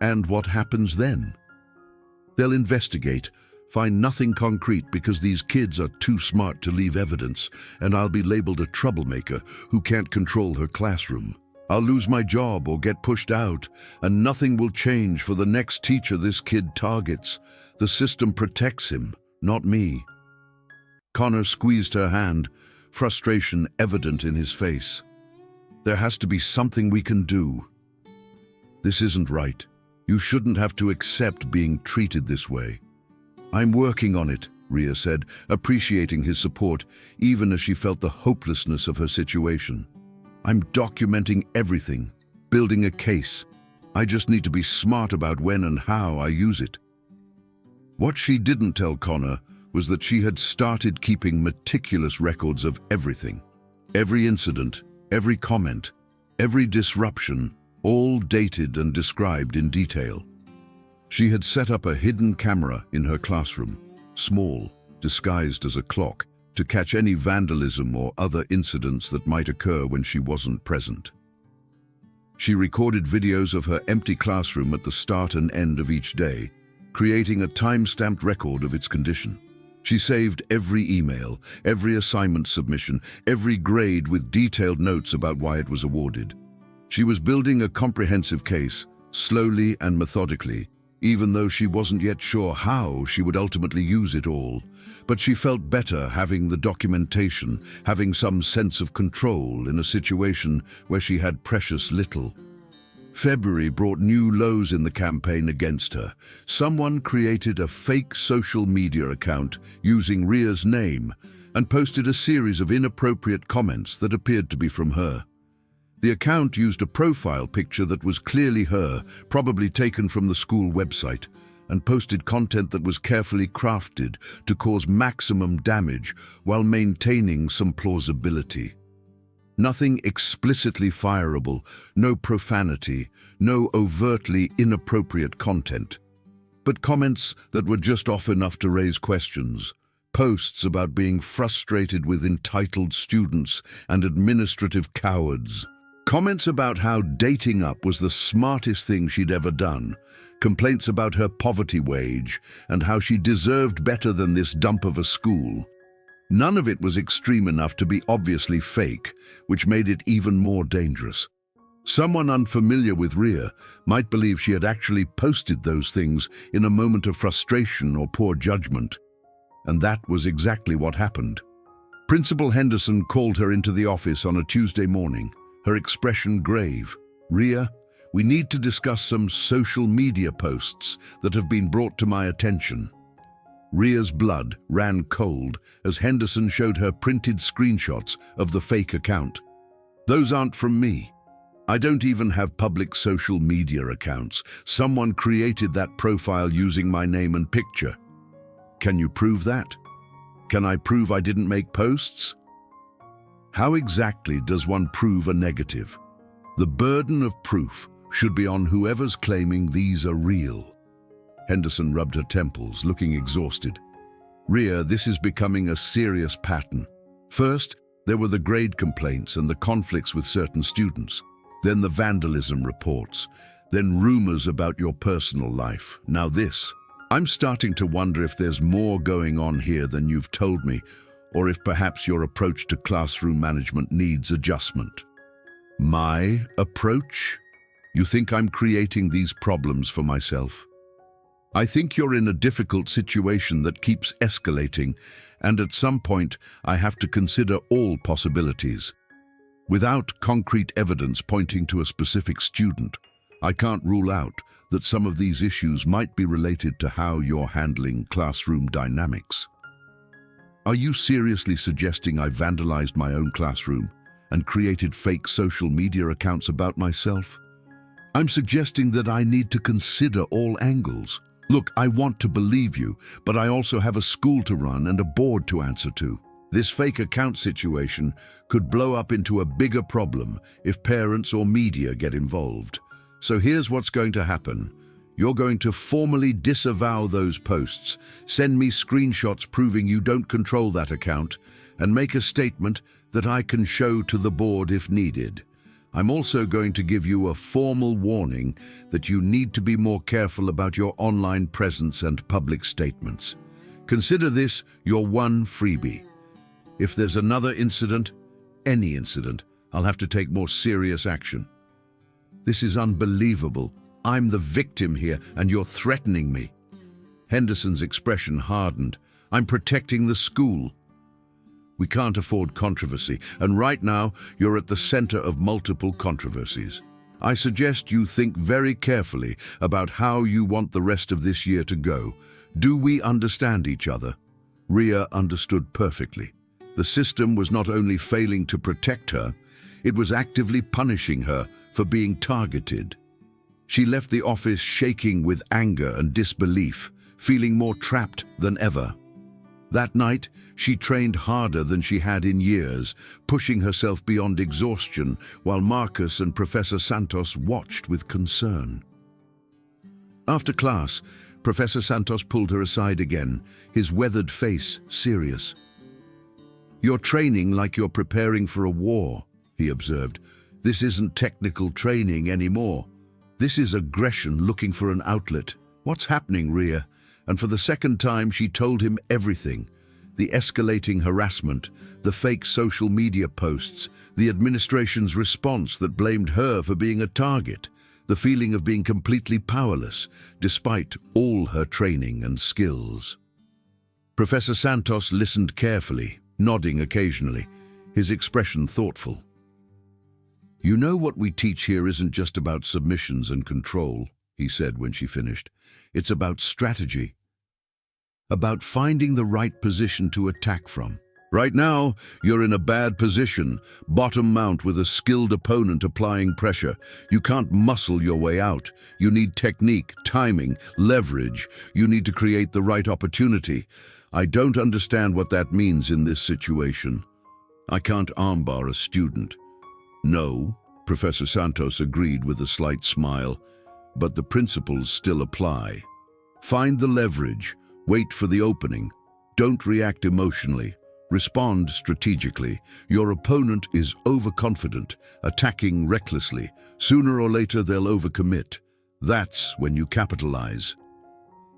"And what happens then?" "They'll investigate. Find nothing concrete because these kids are too smart to leave evidence, and I'll be labeled a troublemaker who can't control her classroom. I'll lose my job or get pushed out, and nothing will change for the next teacher this kid targets. The system protects him, not me." Connor squeezed her hand, frustration evident in his face. "There has to be something we can do. This isn't right. You shouldn't have to accept being treated this way." "I'm working on it," Rhea said, appreciating his support, even as she felt the hopelessness of her situation. "I'm documenting everything, building a case. I just need to be smart about when and how I use it." What she didn't tell Connor was that she had started keeping meticulous records of everything. Every incident, every comment, every disruption, all dated and described in detail. She had set up a hidden camera in her classroom, small, disguised as a clock, to catch any vandalism or other incidents that might occur when she wasn't present. She recorded videos of her empty classroom at the start and end of each day, creating a time-stamped record of its condition. She saved every email, every assignment submission, every grade with detailed notes about why it was awarded. She was building a comprehensive case, slowly and methodically, even though she wasn't yet sure how she would ultimately use it all. But she felt better having the documentation, having some sense of control in a situation where she had precious little. February brought new lows in the campaign against her. Someone created a fake social media account using Ria's name and posted a series of inappropriate comments that appeared to be from her. The account used a profile picture that was clearly her, probably taken from the school website, and posted content that was carefully crafted to cause maximum damage while maintaining some plausibility. Nothing explicitly fireable, no profanity, no overtly inappropriate content, but comments that were just off enough to raise questions. Posts about being frustrated with entitled students and administrative cowards. Comments about how dating up was the smartest thing she'd ever done. Complaints about her poverty wage and how she deserved better than this dump of a school. None of it was extreme enough to be obviously fake, which made it even more dangerous. Someone unfamiliar with Ria might believe she had actually posted those things in a moment of frustration or poor judgment. And that was exactly what happened. Principal Henderson called her into the office on a Tuesday morning, her expression grave. "Ria, we need to discuss some social media posts that have been brought to my attention." Ria's blood ran cold as Henderson showed her printed screenshots of the fake account. "Those aren't from me. I don't even have public social media accounts. Someone created that profile using my name and picture. Can you prove that? Can I prove I didn't make posts?" How exactly does one prove a negative? The burden of proof should be on whoever's claiming these are real. Henderson rubbed her temples, looking exhausted. "Ria, this is becoming a serious pattern. First, there were the grade complaints and the conflicts with certain students. Then the vandalism reports. Then rumors about your personal life. Now this. I'm starting to wonder if there's more going on here than you've told me, or if perhaps your approach to classroom management needs adjustment." My approach? You think I'm creating these problems for myself? I think you're in a difficult situation that keeps escalating, and at some point I have to consider all possibilities. Without concrete evidence pointing to a specific student, I can't rule out that some of these issues might be related to how you're handling classroom dynamics. Are you seriously suggesting I vandalized my own classroom and created fake social media accounts about myself? I'm suggesting that I need to consider all angles. Look, I want to believe you, but I also have a school to run and a board to answer to. This fake account situation could blow up into a bigger problem if parents or media get involved. So here's what's going to happen. You're going to formally disavow those posts, send me screenshots proving you don't control that account, and make a statement that I can show to the board if needed. I'm also going to give you a formal warning that you need to be more careful about your online presence and public statements. Consider this your one freebie. If there's another incident, any incident, I'll have to take more serious action. This is unbelievable. I'm the victim here, and you're threatening me. Henderson's expression hardened. I'm protecting the school. We can't afford controversy, and right now you're at the center of multiple controversies. I suggest you think very carefully about how you want the rest of this year to go. Do we understand each other? Ria understood perfectly. The system was not only failing to protect her, it was actively punishing her for being targeted. She left the office shaking with anger and disbelief, feeling more trapped than ever. That night, she trained harder than she had in years, pushing herself beyond exhaustion, while Marcus and Professor Santos watched with concern. After class, Professor Santos pulled her aside again, his weathered face serious. "You're training like you're preparing for a war," he observed. "This isn't technical training anymore. This is aggression looking for an outlet. What's happening, Ria?" And for the second time, she told him everything. The escalating harassment, the fake social media posts, the administration's response that blamed her for being a target. the feeling of being completely powerless, despite all her training and skills. Professor Santos listened carefully, nodding occasionally, his expression thoughtful. "You know, what we teach here isn't just about submissions and control," he said when she finished. "It's about strategy, about finding the right position to attack from. Right now, you're in a bad position, bottom mount with a skilled opponent applying pressure. You can't muscle your way out. You need technique, timing, leverage. You need to create the right opportunity. I don't understand what that means in this situation. I can't armbar a student." "No," Professor Santos agreed with a slight smile, "but the principles still apply. Find the leverage, wait for the opening. Don't react emotionally. Respond strategically. Your opponent is overconfident, attacking recklessly. Sooner or later they'll overcommit. That's when you capitalize."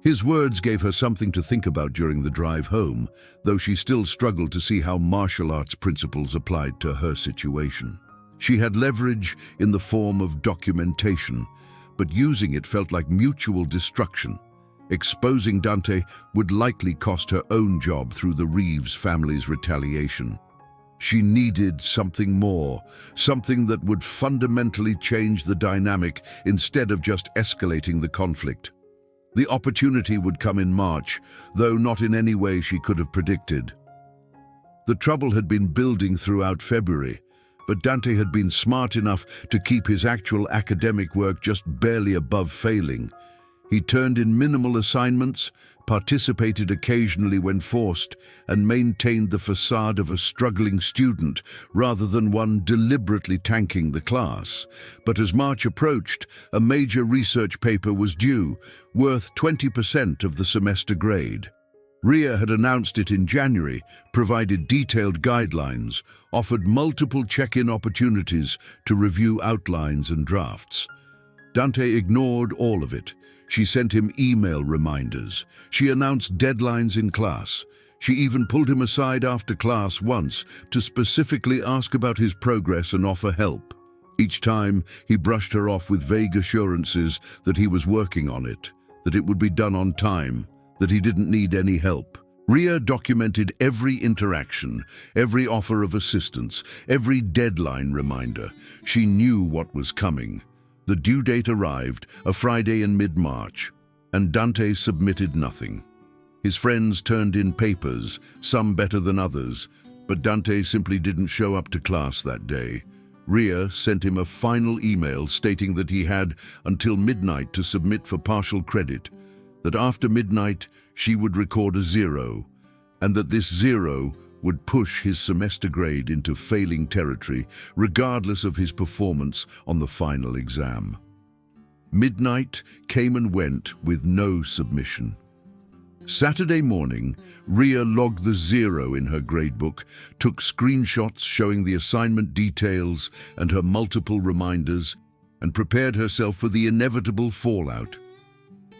His words gave her something to think about during the drive home, though she still struggled to see how martial arts principles applied to her situation. She had leverage in the form of documentation, but using it felt like mutual destruction. Exposing Dante would likely cost her own job through the Reeves family's retaliation. She needed something more, something that would fundamentally change the dynamic instead of just escalating the conflict. The opportunity would come in March, though not in any way she could have predicted. The trouble had been building throughout February, but Dante had been smart enough to keep his actual academic work just barely above failing. He turned in minimal assignments, participated occasionally when forced, and maintained the facade of a struggling student rather than one deliberately tanking the class. But as March approached, a major research paper was due, worth 20% of the semester grade. RIA had announced it in January, provided detailed guidelines, offered multiple check-in opportunities to review outlines and drafts. Dante ignored all of it. She sent him email reminders. She announced deadlines in class. She even pulled him aside after class once to specifically ask about his progress and offer help. Each time, he brushed her off with vague assurances that he was working on it, that it would be done on time, that he didn't need any help. RIA documented every interaction, every offer of assistance, every deadline reminder. She knew what was coming. The due date arrived, a Friday in mid-March, and Dante submitted nothing. His friends turned in papers, some better than others, but Dante simply didn't show up to class that day. RIA sent him a final email stating that he had until midnight to submit for partial credit, that after midnight she would record a 0, and that this 0 would push his semester grade into failing territory, regardless of his performance on the final exam. Midnight came and went with no submission. Saturday morning, RIA logged the 0 in her gradebook, took screenshots showing the assignment details and her multiple reminders, and prepared herself for the inevitable fallout.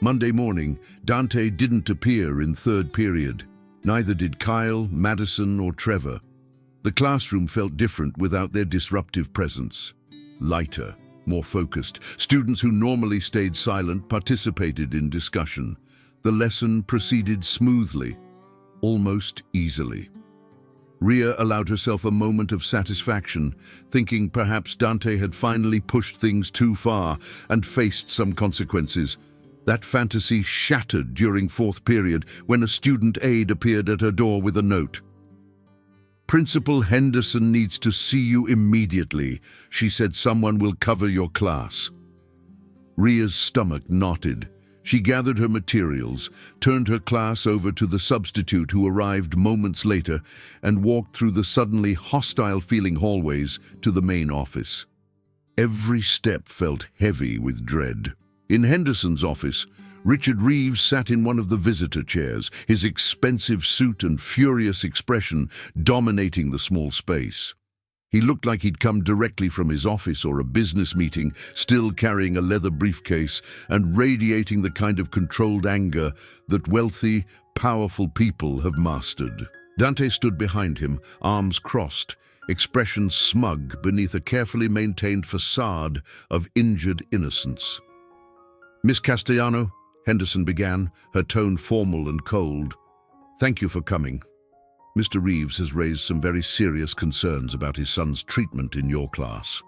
Monday morning, Dante didn't appear in third period. Neither did Kyle, Madison, or Trevor. The classroom felt different without their disruptive presence. Lighter, more focused. Students who normally stayed silent participated in discussion. The lesson proceeded smoothly, almost easily. RIA allowed herself a moment of satisfaction, thinking perhaps Dante had finally pushed things too far and faced some consequences. That fantasy shattered during fourth period when a student aide appeared at her door with a note. "Principal Henderson needs to see you immediately. She said someone will cover your class." RIA's stomach knotted. She gathered her materials, turned her class over to the substitute who arrived moments later, and walked through the suddenly hostile-feeling hallways to the main office. Every step felt heavy with dread. In Henderson's office, Richard Reeves sat in one of the visitor chairs, his expensive suit and furious expression dominating the small space. He looked like he'd come directly from his office or a business meeting, still carrying a leather briefcase and radiating the kind of controlled anger that wealthy, powerful people have mastered. Dante stood behind him, arms crossed, expression smug beneath a carefully maintained facade of injured innocence. "Miss Castellano," Henderson began, her tone formal and cold, "thank you for coming. Mr. Reeves has raised some very serious concerns about his son's treatment in your class."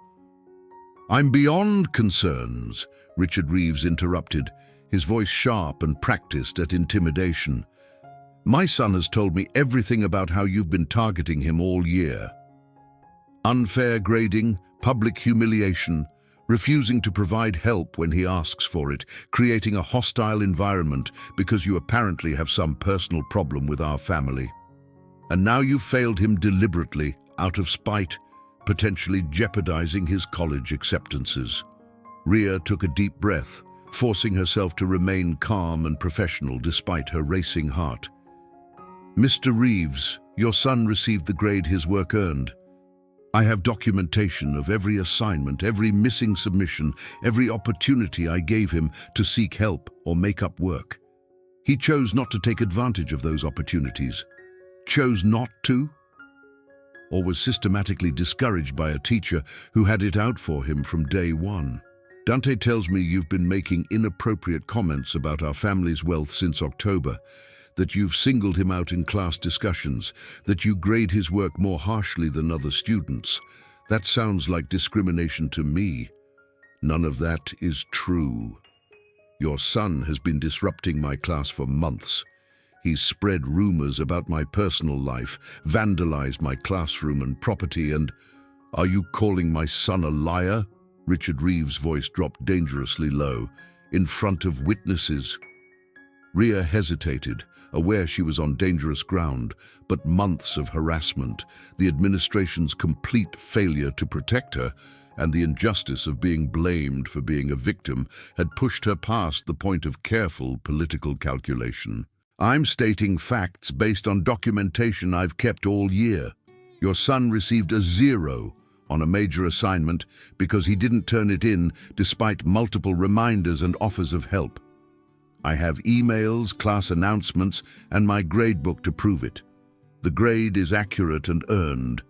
"I'm beyond concerns," Richard Reeves interrupted, his voice sharp and practiced at intimidation. "My son has told me everything about how you've been targeting him all year. Unfair grading, public humiliation, refusing to provide help when he asks for it, creating a hostile environment because you apparently have some personal problem with our family. And now you've failed him deliberately, out of spite, potentially jeopardizing his college acceptances." Ria took a deep breath, forcing herself to remain calm and professional despite her racing heart. "Mr. Reeves, your son received the grade his work earned. I have documentation of every assignment, every missing submission, every opportunity I gave him to seek help or make up work. He chose not to take advantage of those opportunities. Chose not to? Or was systematically discouraged by a teacher who had it out for him from day one. Dante tells me you've been making inappropriate comments about our family's wealth since October, that you've singled him out in class discussions, that you grade his work more harshly than other students. That sounds like discrimination to me. None of that is true. Your son has been disrupting my class for months. He's spread rumors about my personal life, vandalized my classroom and property, and... Are you calling my son a liar?" Richard Reeves' voice dropped dangerously low. "In front of witnesses?" Ria hesitated, aware she was on dangerous ground, but months of harassment, the administration's complete failure to protect her, and the injustice of being blamed for being a victim had pushed her past the point of careful political calculation. "I'm stating facts based on documentation I've kept all year. Your son received a 0 on a major assignment because he didn't turn it in despite multiple reminders and offers of help. I have emails, class announcements, and my gradebook to prove it. The grade is accurate and earned."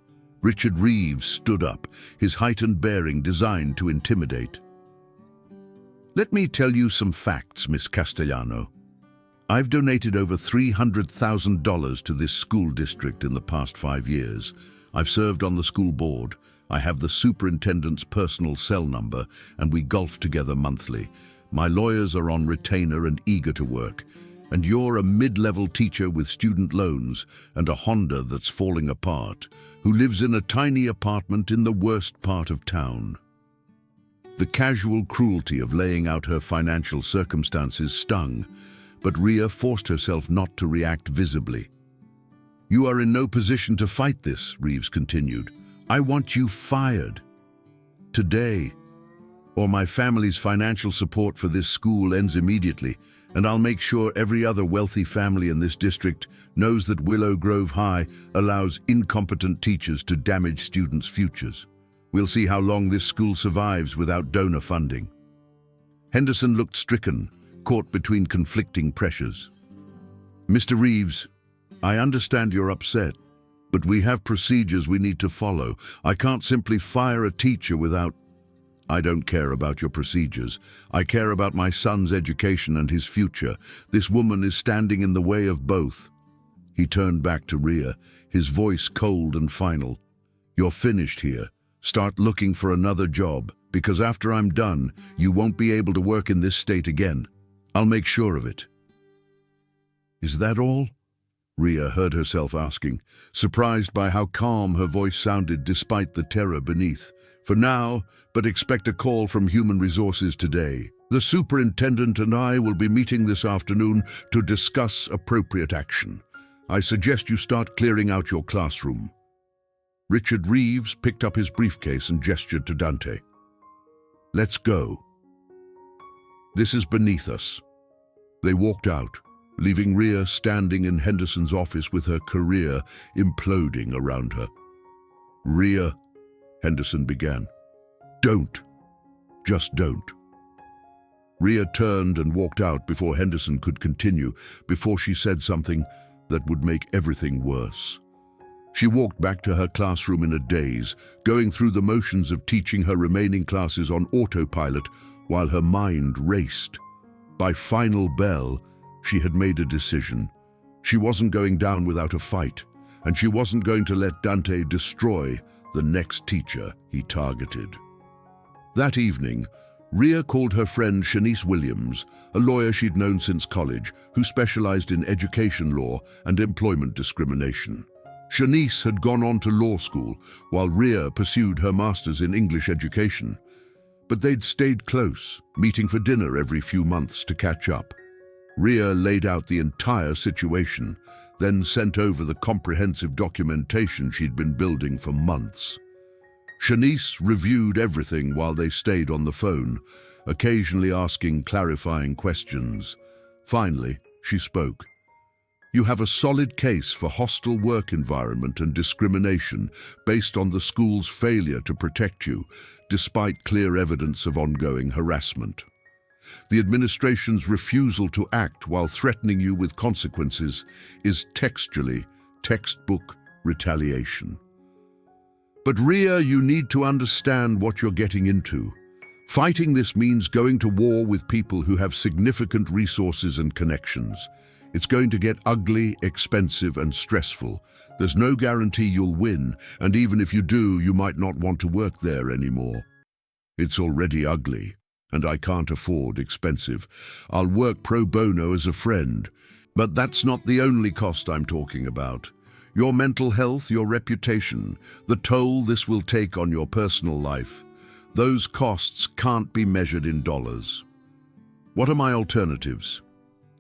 Richard Reeves stood up, his heightened bearing designed to intimidate. "Let me tell you some facts, Miss Castellano. I've donated over $300,000 to this school district in the past 5 years. I've served on the school board. I have the superintendent's personal cell number, and we golf together monthly. My lawyers are on retainer and eager to work. And you're a mid-level teacher with student loans and a Honda that's falling apart, who lives in a tiny apartment in the worst part of town." The casual cruelty of laying out her financial circumstances stung, but Ria forced herself not to react visibly. "You are in no position to fight this," Reeves continued. "I want you fired. Today. Or my family's financial support for this school ends immediately, and I'll make sure every other wealthy family in this district knows that Willow Grove High allows incompetent teachers to damage students' futures. We'll see how long this school survives without donor funding." Henderson looked stricken, caught between conflicting pressures. "Mr. Reeves, I understand you're upset, but we have procedures we need to follow. I can't simply fire a teacher without..." "I don't care about your procedures. I care about my son's education and his future. This woman is standing in the way of both." He turned back to Ria, his voice cold and final. "You're finished here. Start looking for another job, because after I'm done, you won't be able to work in this state again. I'll make sure of it." "Is that all?" Ria heard herself asking, surprised by how calm her voice sounded despite the terror beneath. "For now, but expect a call from Human Resources today. The superintendent and I will be meeting this afternoon to discuss appropriate action. I suggest you start clearing out your classroom." Richard Reeves picked up his briefcase and gestured to Dante. "Let's go. This is beneath us." They walked out, leaving Ria standing in Henderson's office with her career imploding around her. "Ria," Henderson began. "Don't. Just don't." Ria turned and walked out before Henderson could continue, before she said something that would make everything worse. She walked back to her classroom in a daze, going through the motions of teaching her remaining classes on autopilot while her mind raced. By final bell, she had made a decision. She wasn't going down without a fight, and she wasn't going to let Dante destroy the next teacher he targeted. That evening, Ria called her friend Shanice Williams, a lawyer she'd known since college, who specialized in education law and employment discrimination. Shanice had gone on to law school, while Ria pursued her master's in English education. But they'd stayed close, meeting for dinner every few months to catch up. Ria laid out the entire situation, then sent over the comprehensive documentation she'd been building for months. Shanice reviewed everything while they stayed on the phone, occasionally asking clarifying questions. Finally, she spoke. "You have a solid case for hostile work environment and discrimination based on the school's failure to protect you, despite clear evidence of ongoing harassment. The administration's refusal to act while threatening you with consequences is textually textbook retaliation. But Ria, you need to understand what you're getting into. Fighting this means going to war with people who have significant resources and connections. It's going to get ugly, expensive, and stressful. There's no guarantee you'll win, and even if you do, you might not want to work there anymore. It's already ugly, and I can't afford expensive. I'll work pro bono as a friend, but that's not the only cost I'm talking about. Your mental health, your reputation, the toll this will take on your personal life. Those costs can't be measured in dollars. What are my alternatives?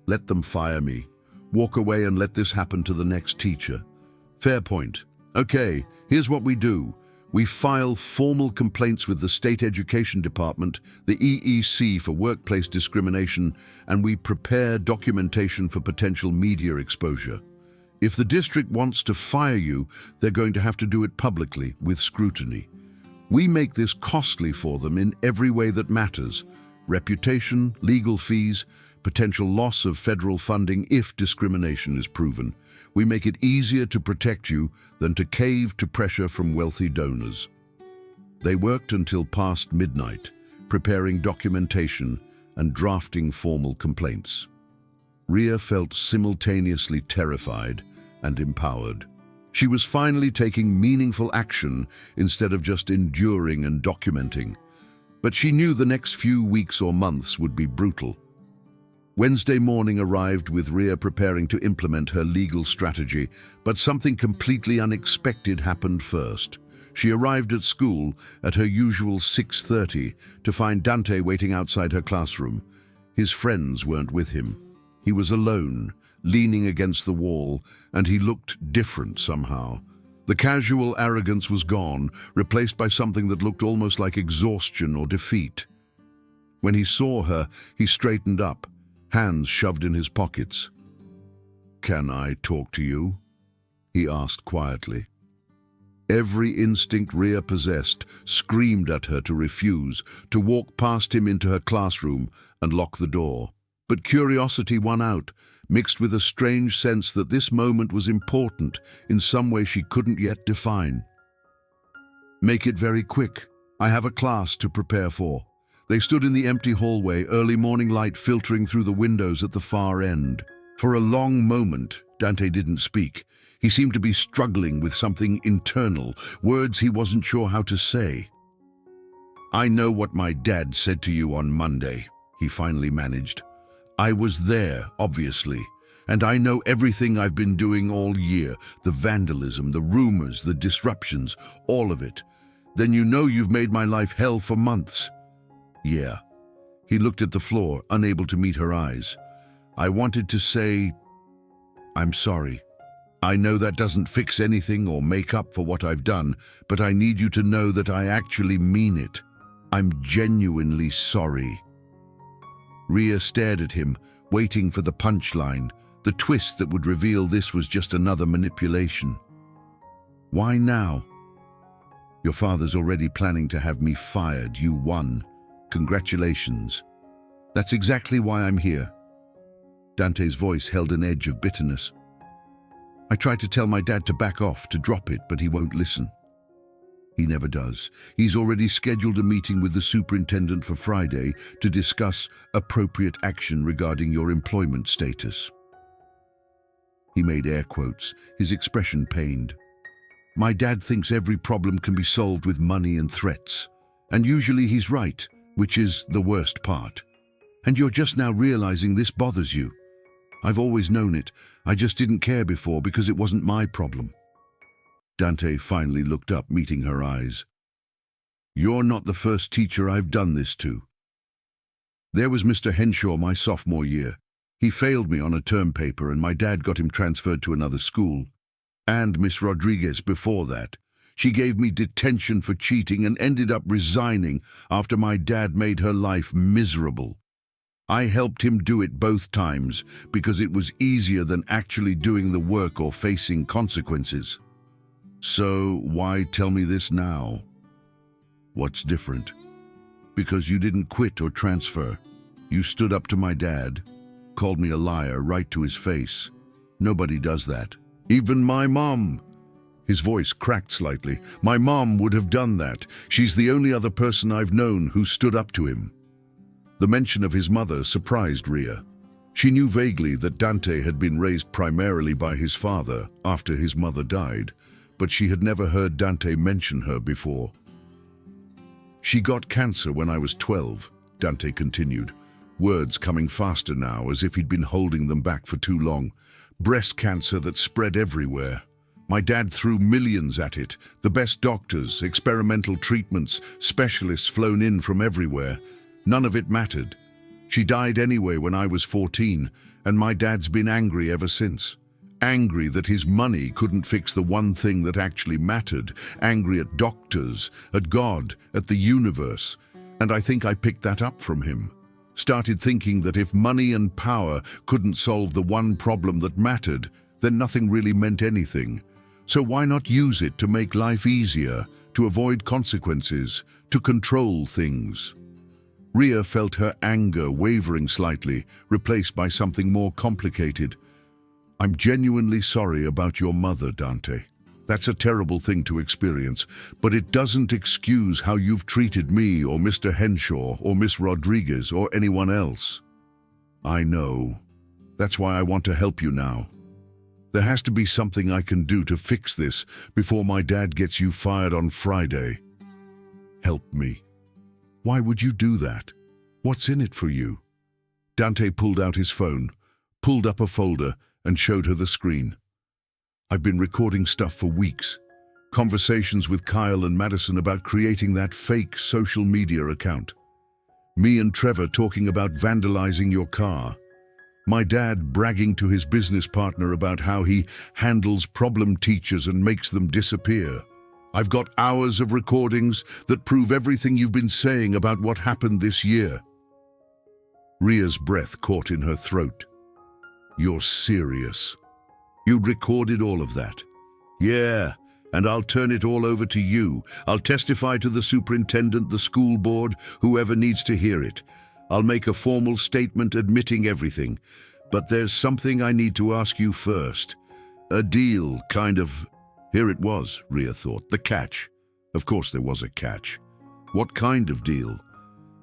Let them fire me. Walk away and let this happen to the next teacher. Fair point. Okay, here's what we do. We file formal complaints with the State Education Department, the EEC for workplace discrimination, and we prepare documentation for potential media exposure. If the district wants to fire you, they're going to have to do it publicly, with scrutiny. We make this costly for them in every way that matters: reputation, legal fees, potential loss of federal funding if discrimination is proven. We make it easier to protect you than to cave to pressure from wealthy donors. They worked until past midnight, preparing documentation and drafting formal complaints. Ria felt simultaneously terrified and empowered. She was finally taking meaningful action instead of just enduring and documenting. But she knew the next few weeks or months would be brutal. Wednesday morning arrived with Ria preparing to implement her legal strategy, but something completely unexpected happened first. She arrived at school at her usual 6:30 to find Dante waiting outside her classroom. His friends weren't with him. He was alone, leaning against the wall, and he looked different somehow. The casual arrogance was gone, replaced by something that looked almost like exhaustion or defeat. When he saw her, he straightened up, hands shoved in his pockets. "Can I talk to you?" he asked quietly. Every instinct Ria possessed screamed at her to refuse, to walk past him into her classroom and lock the door. But curiosity won out, mixed with a strange sense that this moment was important in some way she couldn't yet define. "Make it very quick. I have a class to prepare for." They stood in the empty hallway, early morning light filtering through the windows at the far end. For a long moment, Dante didn't speak. He seemed to be struggling with something internal, words he wasn't sure how to say. "I know what my dad said to you on Monday," he finally managed. "I was there, obviously, and I know everything I've been doing all year, the vandalism, the rumors, the disruptions, all of it. Then you know you've made my life hell for months." "Yeah." He looked at the floor, unable to meet her eyes. "I wanted to say, I'm sorry. I know that doesn't fix anything or make up for what I've done, but I need you to know that I actually mean it. I'm genuinely sorry." Ria stared at him, waiting for the punchline, the twist that would reveal this was just another manipulation. "Why now?" "Your father's already planning to have me fired. You won. Congratulations." "That's exactly why I'm here." Dante's voice held an edge of bitterness. I try to tell my dad to back off, to drop it, but he won't listen. He never does. He's already scheduled a meeting with the superintendent for Friday to discuss appropriate action regarding your employment status. He made air quotes, his expression pained. My dad thinks every problem can be solved with money and threats. And usually he's right, which is the worst part. And you're just now realizing this bothers you. I've always known it. I just didn't care before because it wasn't my problem. Dante finally looked up, meeting her eyes. You're not the first teacher I've done this to. There was Mr. Henshaw my sophomore year. He failed me on a term paper and my dad got him transferred to another school. And Miss Rodriguez before that. She gave me detention for cheating and ended up resigning after my dad made her life miserable. I helped him do it both times because it was easier than actually doing the work or facing consequences. So why tell me this now? What's different? Because you didn't quit or transfer. You stood up to my dad, called me a liar right to his face. Nobody does that. Even my mom. His voice cracked slightly. My mom would have done that. She's the only other person I've known who stood up to him. The mention of his mother surprised Ria. She knew vaguely that Dante had been raised primarily by his father after his mother died, but she had never heard Dante mention her before. She got cancer when I was 12, Dante continued, words coming faster now as if he'd been holding them back for too long. Breast cancer that spread everywhere. My dad threw millions at it, the best doctors, experimental treatments, specialists flown in from everywhere. None of it mattered. She died anyway when I was 14, and my dad's been angry ever since. Angry that his money couldn't fix the one thing that actually mattered. Angry at doctors, at God, at the universe. And I think I picked that up from him. Started thinking that if money and power couldn't solve the one problem that mattered, then nothing really meant anything. So why not use it to make life easier, to avoid consequences, to control things? Ria felt her anger wavering slightly, replaced by something more complicated. I'm genuinely sorry about your mother, Dante. That's a terrible thing to experience, but it doesn't excuse how you've treated me or Mr. Henshaw or Miss Rodriguez or anyone else. I know. That's why I want to help you now. There has to be something I can do to fix this before my dad gets you fired on Friday. Help me. Why would you do that? What's in it for you? Dante pulled out his phone, pulled up a folder, and showed her the screen. I've been recording stuff for weeks. Conversations with Kyle and Madison about creating that fake social media account. Me and Trevor talking about vandalizing your car. My dad bragging to his business partner about how he handles problem teachers and makes them disappear. I've got hours of recordings that prove everything you've been saying about what happened this year. Ria's breath caught in her throat. You're serious? You'd recorded all of that? Yeah, and I'll turn it all over to you. I'll testify to the superintendent, the school board, whoever needs to hear it. I'll make a formal statement admitting everything. But there's something I need to ask you first. A deal, kind of. Here it was, Ria thought. The catch. Of course there was a catch. What kind of deal?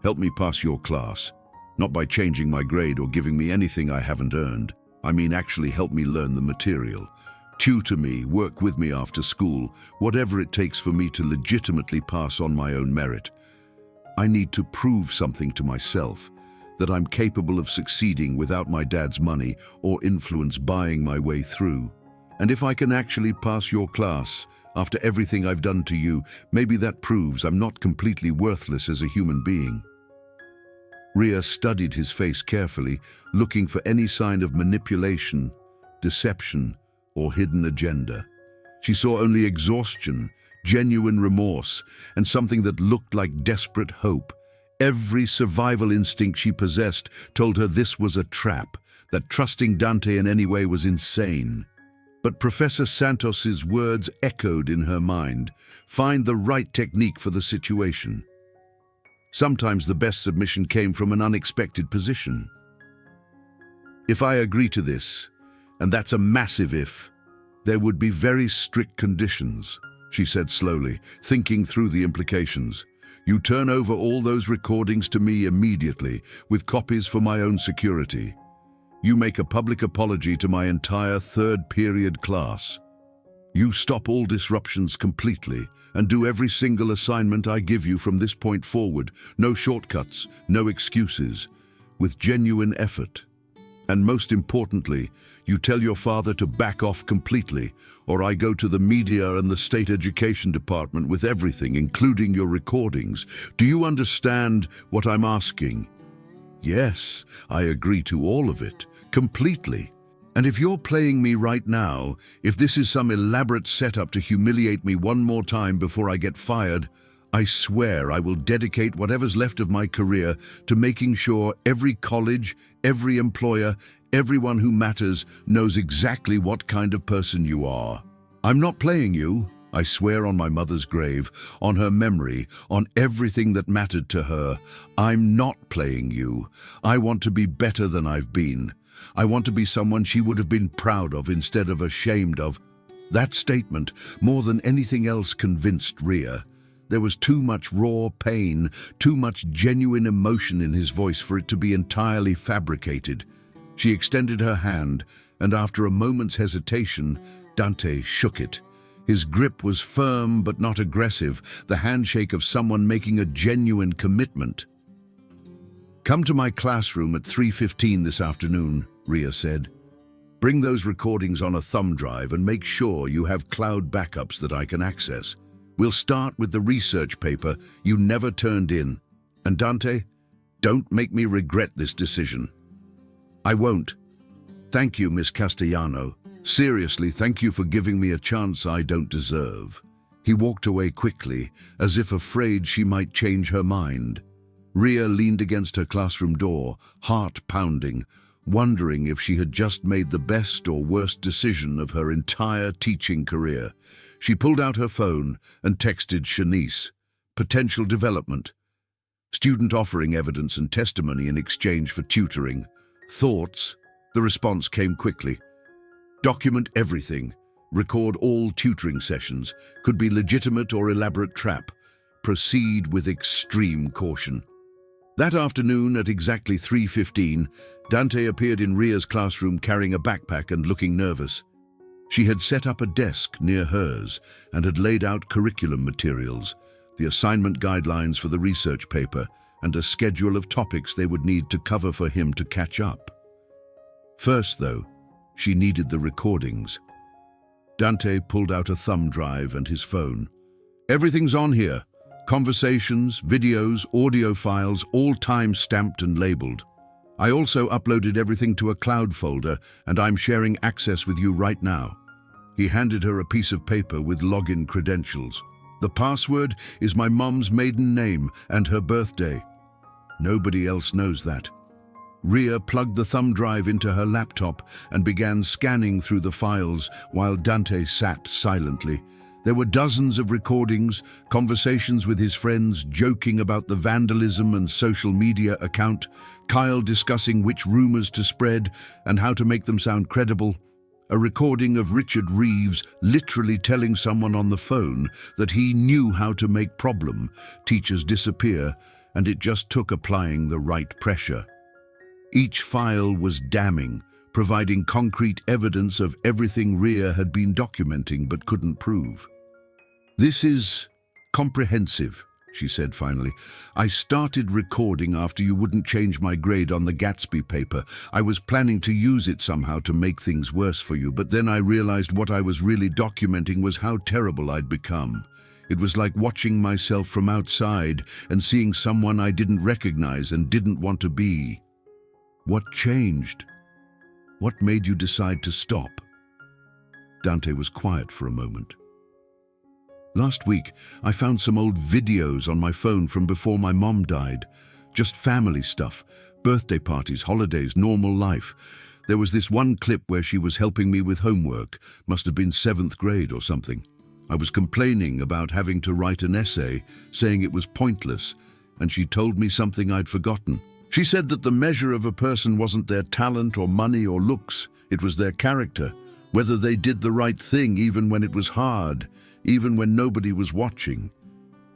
Help me pass your class. Not by changing my grade or giving me anything I haven't earned. I mean actually help me learn the material. Tutor me, work with me after school, whatever it takes for me to legitimately pass on my own merit. I need to prove something to myself, that I'm capable of succeeding without my dad's money or influence buying my way through. And if I can actually pass your class, after everything I've done to you, maybe that proves I'm not completely worthless as a human being. Ria studied his face carefully, looking for any sign of manipulation, deception, or hidden agenda. She saw only exhaustion, genuine remorse, and something that looked like desperate hope. Every survival instinct she possessed told her this was a trap, that trusting Dante in any way was insane. But Professor Santos's words echoed in her mind. Find the right technique for the situation. Sometimes the best submission came from an unexpected position. If I agree to this, and that's a massive if, There would be very strict conditions, she said slowly, thinking through the implications. You turn over all those recordings to me immediately, with copies for my own security. You make a public apology to my entire third period class. You stop all disruptions completely and do every single assignment I give you from this point forward. No shortcuts, no excuses, with genuine effort. And most importantly, you tell your father to back off completely, or I go to the media and the state education department with everything, including your recordings. Do you understand what I'm asking? Yes, I agree to all of it, completely. And if you're playing me right now, if this is some elaborate setup to humiliate me one more time before I get fired, I swear I will dedicate whatever's left of my career to making sure every college, every employer, everyone who matters knows exactly what kind of person you are. I'm not playing you. I swear on my mother's grave, on her memory, on everything that mattered to her. I'm not playing you. I want to be better than I've been. I want to be someone she would have been proud of instead of ashamed of. That statement, more than anything else, convinced Ria. There was too much raw pain, too much genuine emotion in his voice for it to be entirely fabricated. She extended her hand, and after a moment's hesitation, Dante shook it. His grip was firm but not aggressive, the handshake of someone making a genuine commitment. Come to my classroom at 3:15 this afternoon, Ria said. Bring those recordings on a thumb drive and make sure you have cloud backups that I can access. We'll start with the research paper you never turned in. And Dante, don't make me regret this decision. I won't. Thank you, Miss Castellano. Seriously, thank you for giving me a chance I don't deserve. He walked away quickly, as if afraid she might change her mind. Ria leaned against her classroom door, heart pounding, wondering if she had just made the best or worst decision of her entire teaching career. She pulled out her phone and texted Shanice. Potential development. Student offering evidence and testimony in exchange for tutoring. Thoughts? The response came quickly. Document everything. Record all tutoring sessions. Could be legitimate or elaborate trap. Proceed with extreme caution. That afternoon at exactly 3:15, Dante appeared in Ria's classroom carrying a backpack and looking nervous. She had set up a desk near hers and had laid out curriculum materials, the assignment guidelines for the research paper, and a schedule of topics they would need to cover for him to catch up. First, though, she needed the recordings. Dante pulled out a thumb drive and his phone. Everything's on here. Conversations, videos, audio files, all time-stamped and labeled. I also uploaded everything to a cloud folder, and I'm sharing access with you right now. He handed her a piece of paper with login credentials. The password is my mum's maiden name and her birthday. Nobody else knows that. Ria plugged the thumb drive into her laptop and began scanning through the files while Dante sat silently. There were dozens of recordings, conversations with his friends joking about the vandalism and social media account, Kyle discussing which rumors to spread and how to make them sound credible, a recording of Richard Reeves literally telling someone on the phone that he knew how to make problem teachers disappear, and it just took applying the right pressure. Each file was damning, providing concrete evidence of everything Ria had been documenting but couldn't prove. This is comprehensive, she said finally. I started recording after you wouldn't change my grade on the Gatsby paper. I was planning to use it somehow to make things worse for you, but then I realized what I was really documenting was how terrible I'd become. It was like watching myself from outside and seeing someone I didn't recognize and didn't want to be. What changed? What made you decide to stop? Dante was quiet for a moment. Last week, I found some old videos on my phone from before my mom died. Just family stuff, birthday parties, holidays, normal life. There was this one clip where she was helping me with homework, must have been 7th grade or something. I was complaining about having to write an essay, saying it was pointless, and she told me something I'd forgotten. She said that the measure of a person wasn't their talent or money or looks, it was their character. whether they did the right thing even when it was hard, even when nobody was watching.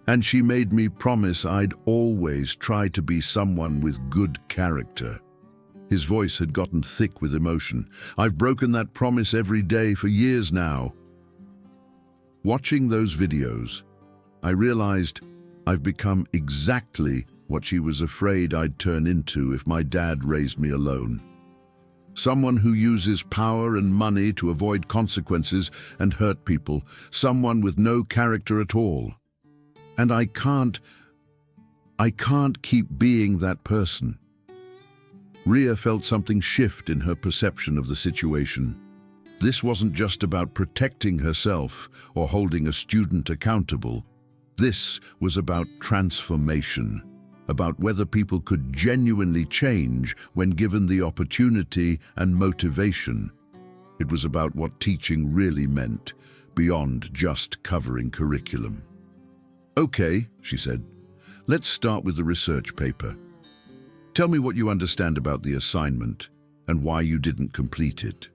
And she made me promise I'd always try to be someone with good character. His voice had gotten thick with emotion. I've broken that promise every day for years now. Watching those videos, I realized I've become exactly what she was afraid I'd turn into if my dad raised me alone. Someone who uses power and money to avoid consequences and hurt people. Someone with no character at all. And I can't keep being that person. Ria felt something shift in her perception of the situation. This wasn't just about protecting herself or holding a student accountable. This was about transformation, about whether people could genuinely change when given the opportunity and motivation. It was about what teaching really meant, beyond just covering curriculum. Okay, she said, let's start with the research paper. Tell me what you understand about the assignment and why you didn't complete it.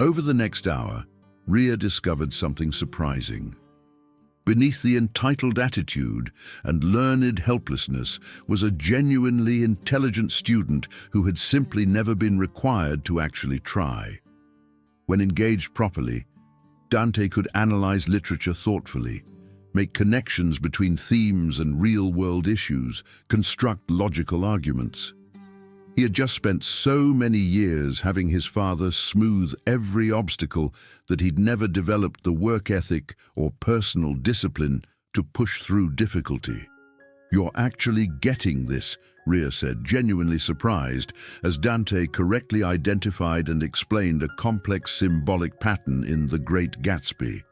Over the next hour, Ria discovered something surprising. Beneath the entitled attitude and learned helplessness was a genuinely intelligent student who had simply never been required to actually try. When engaged properly, Dante could analyze literature thoughtfully, make connections between themes and real-world issues, construct logical arguments. He had just spent so many years having his father smooth every obstacle that he'd never developed the work ethic or personal discipline to push through difficulty. You're actually getting this, Ria said, genuinely surprised, as Dante correctly identified and explained a complex symbolic pattern in The Great Gatsby.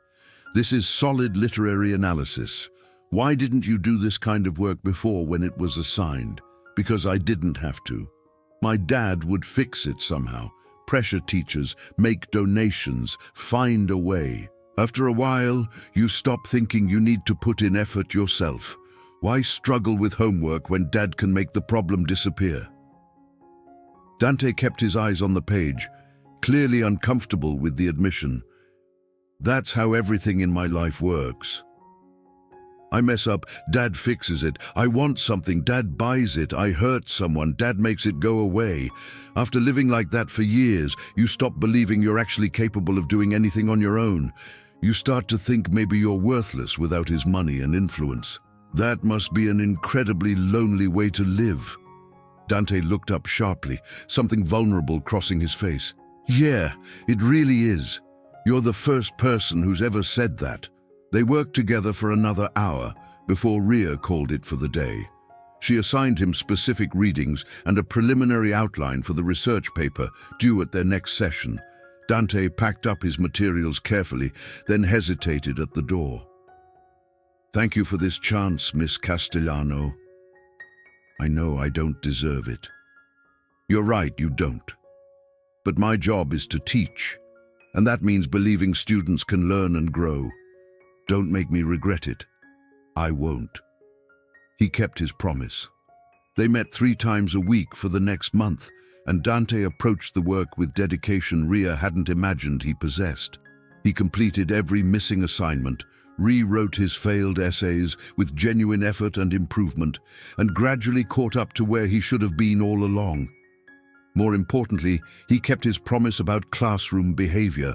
This is solid literary analysis. Why didn't you do this kind of work before when it was assigned? Because I didn't have to. My dad would fix it somehow. Pressure teachers, make donations, find a way. After a while, you stop thinking you need to put in effort yourself. Why struggle with homework when Dad can make the problem disappear? Dante kept his eyes on the page, clearly uncomfortable with the admission. That's how everything in my life works. I mess up, Dad fixes it. I want something, Dad buys it. I hurt someone, Dad makes it go away. After living like that for years, you stop believing you're actually capable of doing anything on your own. You start to think maybe you're worthless without his money and influence. That must be an incredibly lonely way to live. Dante looked up sharply, something vulnerable crossing his face. Yeah, it really is. You're the first person who's ever said that. They worked together for another hour before Ria called it for the day. She assigned him specific readings and a preliminary outline for the research paper due at their next session. Dante packed up his materials carefully, then hesitated at the door. Thank you for this chance, Miss Castellano. I know I don't deserve it. You're right, you don't. But my job is to teach. And that means believing students can learn and grow. Don't make me regret it. I won't. He kept his promise. They met 3 times a week for the next month, and Dante approached the work with dedication Ria hadn't imagined he possessed. He completed every missing assignment, rewrote his failed essays with genuine effort and improvement, and gradually caught up to where he should have been all along. More importantly, he kept his promise about classroom behavior.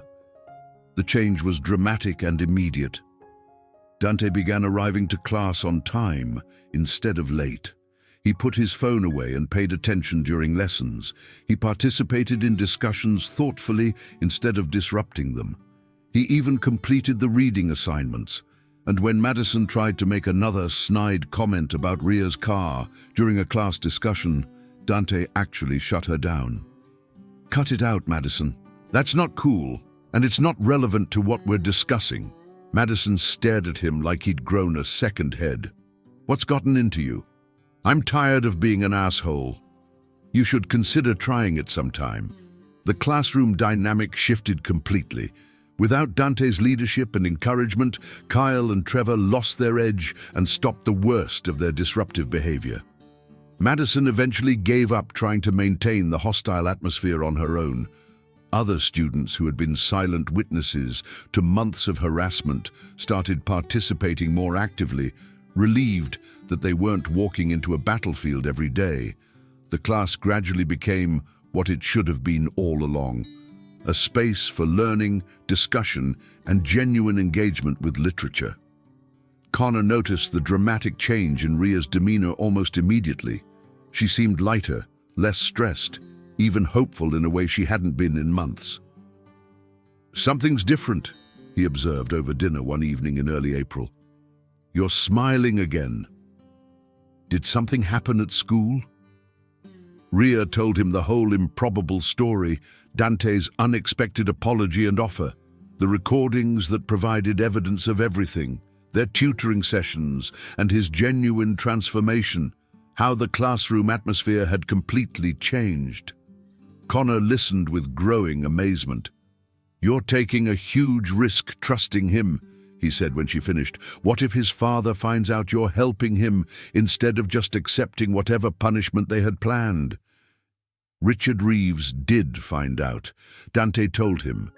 The change was dramatic and immediate. Dante began arriving to class on time instead of late. He put his phone away and paid attention during lessons. He participated in discussions thoughtfully instead of disrupting them. He even completed the reading assignments. And when Madison tried to make another snide comment about Ria's car during a class discussion, Dante actually shut her down. Cut it out, Madison. That's not cool, and it's not relevant to what we're discussing. Madison stared at him like he'd grown a second head. What's gotten into you? I'm tired of being an asshole. You should consider trying it sometime. The classroom dynamic shifted completely. Without Dante's leadership and encouragement, Kyle and Trevor lost their edge and stopped the worst of their disruptive behavior. Madison eventually gave up trying to maintain the hostile atmosphere on her own. other students who had been silent witnesses to months of harassment started participating more actively, relieved that they weren't walking into a battlefield every day. The class gradually became what it should have been all along, a space for learning, discussion, and genuine engagement with literature. Connor noticed the dramatic change in Ria's demeanor almost immediately. She seemed lighter, less stressed, even hopeful in a way she hadn't been in months. "Something's different," he observed over dinner one evening in early April. "You're smiling again. Did something happen at school?" Ria told him the whole improbable story, Dante's unexpected apology and offer, the recordings that provided evidence of everything, their tutoring sessions, and his genuine transformation, how the classroom atmosphere had completely changed. Connor listened with growing amazement. "You're taking a huge risk trusting him," he said when she finished. "What if his father finds out you're helping him instead of just accepting whatever punishment they had planned?" Richard Reeves did find out. Dante told him.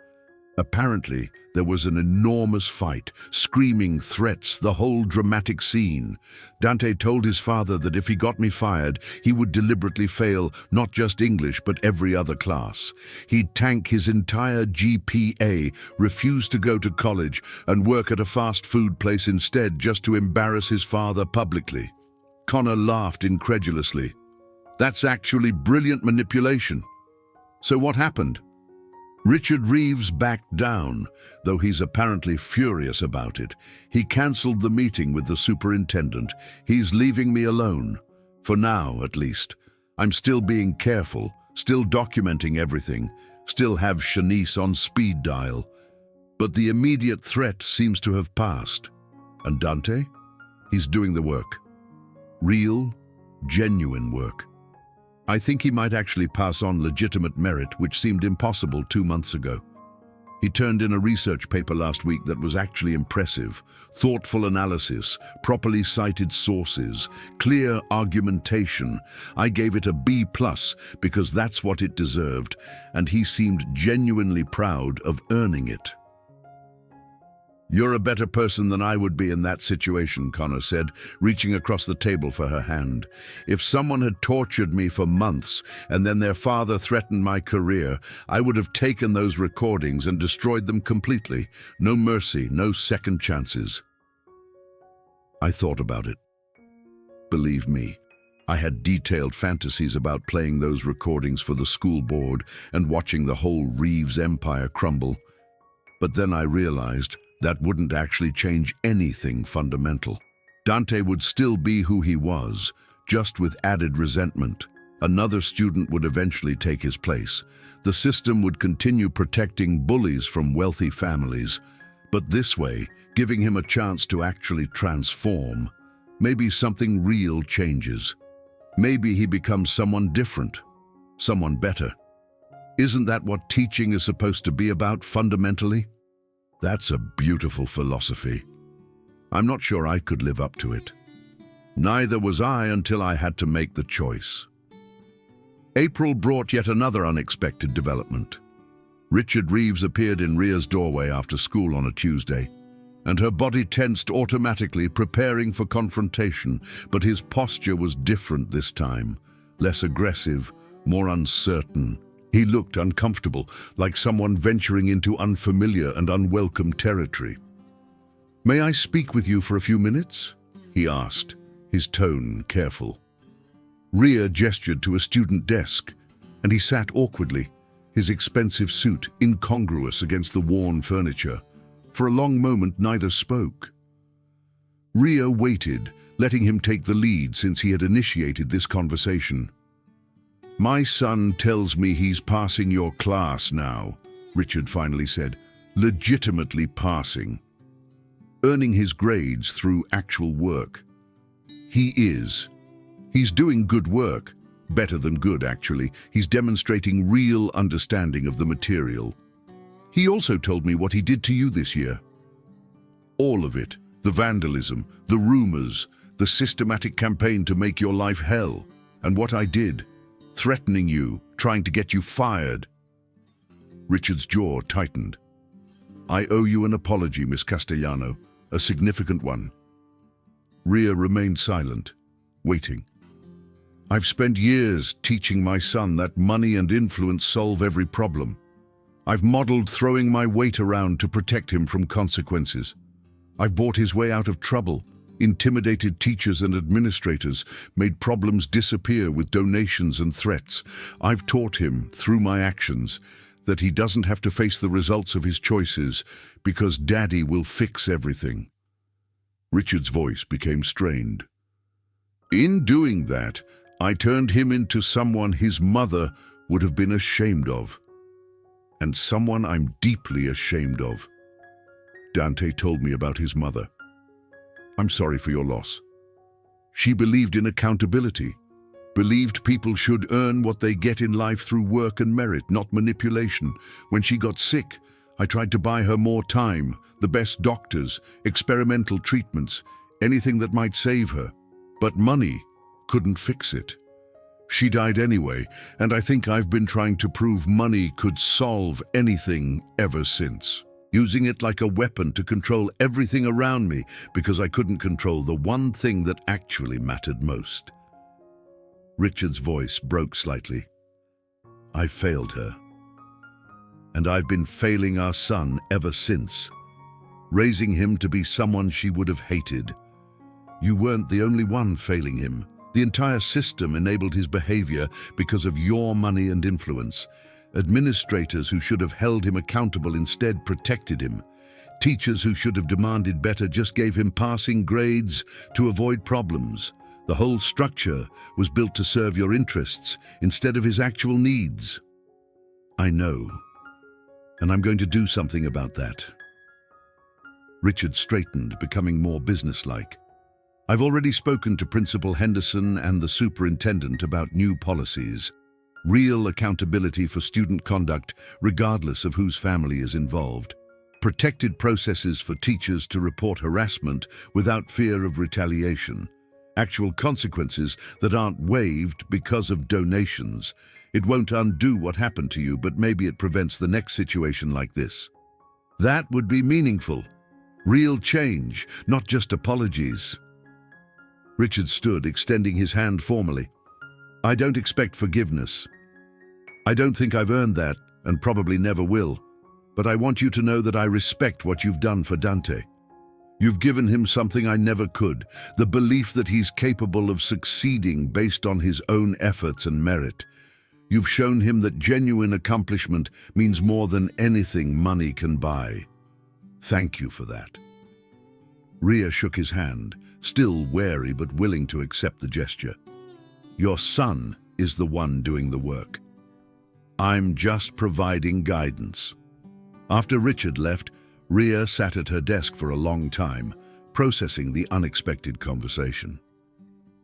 Apparently, there was an enormous fight, screaming threats, the whole dramatic scene. Dante told his father that if he got me fired, he would deliberately fail not just English but every other class. He'd tank his entire GPA, refuse to go to college, and work at a fast food place instead just to embarrass his father publicly. Connor laughed incredulously. "That's actually brilliant manipulation. So what happened?" Richard Reeves backed down, though he's apparently furious about it. He cancelled the meeting with the superintendent. "He's leaving me alone. For now, at least. I'm still being careful, still documenting everything, still have Shanice on speed dial. But the immediate threat seems to have passed. And Dante? He's doing the work. Real, genuine work. I think he might actually pass on legitimate merit, which seemed impossible 2 months ago. He turned in a research paper last week that was actually impressive. Thoughtful analysis, properly cited sources, clear argumentation. I gave it a B+ because that's what it deserved, and he seemed genuinely proud of earning it." "You're a better person than I would be in that situation," Connor said, reaching across the table for her hand. "If someone had tortured me for months and then their father threatened my career, I would have taken those recordings and destroyed them completely. No mercy, no second chances." I thought about it. Believe me, I had detailed fantasies about playing those recordings for the school board and watching the whole Reeves empire crumble. But then I realized that wouldn't actually change anything fundamental. Dante would still be who he was, just with added resentment. Another student would eventually take his place. The system would continue protecting bullies from wealthy families. But this way, giving him a chance to actually transform. Maybe something real changes. Maybe he becomes someone different, someone better. Isn't that what teaching is supposed to be about fundamentally? That's a beautiful philosophy. I'm not sure I could live up to it. Neither was I until I had to make the choice. April brought yet another unexpected development. Richard Reeves appeared in Ria's doorway after school on a Tuesday, and her body tensed automatically, preparing for confrontation, but his posture was different this time, less aggressive, more uncertain. He looked uncomfortable, like someone venturing into unfamiliar and unwelcome territory. "May I speak with you for a few minutes?" he asked, his tone careful. Ria gestured to a student desk, and he sat awkwardly, his expensive suit incongruous against the worn furniture. For a long moment, neither spoke. Ria waited, letting him take the lead since he had initiated this conversation. "My son tells me he's passing your class now," Richard finally said, "legitimately passing. Earning his grades through actual work. He is. He's doing good work, better than good actually. He's demonstrating real understanding of the material. He also told me what he did to you this year. All of it, the vandalism, the rumors, the systematic campaign to make your life hell, and what I did. Threatening you, trying to get you fired." Richard's jaw tightened. "I owe you an apology, Miss Castellano, a significant one." Ria remained silent, waiting. "I've spent years teaching my son that money and influence solve every problem. I've modeled throwing my weight around to protect him from consequences. I've bought his way out of trouble, intimidated teachers and administrators, made problems disappear with donations and threats. I've taught him, through my actions, that he doesn't have to face the results of his choices because Daddy will fix everything." Richard's voice became strained. "In doing that, I turned him into someone his mother would have been ashamed of. And someone I'm deeply ashamed of. Dante told me about his mother. I'm sorry for your loss. She believed in accountability, believed people should earn what they get in life through work and merit, not manipulation. When she got sick, I tried to buy her more time, the best doctors, experimental treatments, anything that might save her. But money couldn't fix it. She died anyway, and I think I've been trying to prove money could solve anything ever since. Using it like a weapon to control everything around me because I couldn't control the one thing that actually mattered most." Richard's voice broke slightly. "I failed her. And I've been failing our son ever since, raising him to be someone she would have hated. You weren't the only one failing him. The entire system enabled his behavior because of your money and influence. Administrators who should have held him accountable instead protected him. Teachers who should have demanded better just gave him passing grades to avoid problems. The whole structure was built to serve your interests instead of his actual needs." "I know, and I'm going to do something about that." Richard straightened, becoming more businesslike. "I've already spoken to Principal Henderson and the superintendent about new policies. Real accountability for student conduct, regardless of whose family is involved. Protected processes for teachers to report harassment without fear of retaliation. Actual consequences that aren't waived because of donations. It won't undo what happened to you, but maybe it prevents the next situation like this. That would be meaningful. Real change, not just apologies." Richard stood, extending his hand formally. "I don't expect forgiveness. I don't think I've earned that, and probably never will. But I want you to know that I respect what you've done for Dante. You've given him something I never could, the belief that he's capable of succeeding based on his own efforts and merit. You've shown him that genuine accomplishment means more than anything money can buy. Thank you for that." Ria shook his hand, still wary but willing to accept the gesture. "Your son is the one doing the work. I'm just providing guidance." After Richard left, Ria sat at her desk for a long time, processing the unexpected conversation.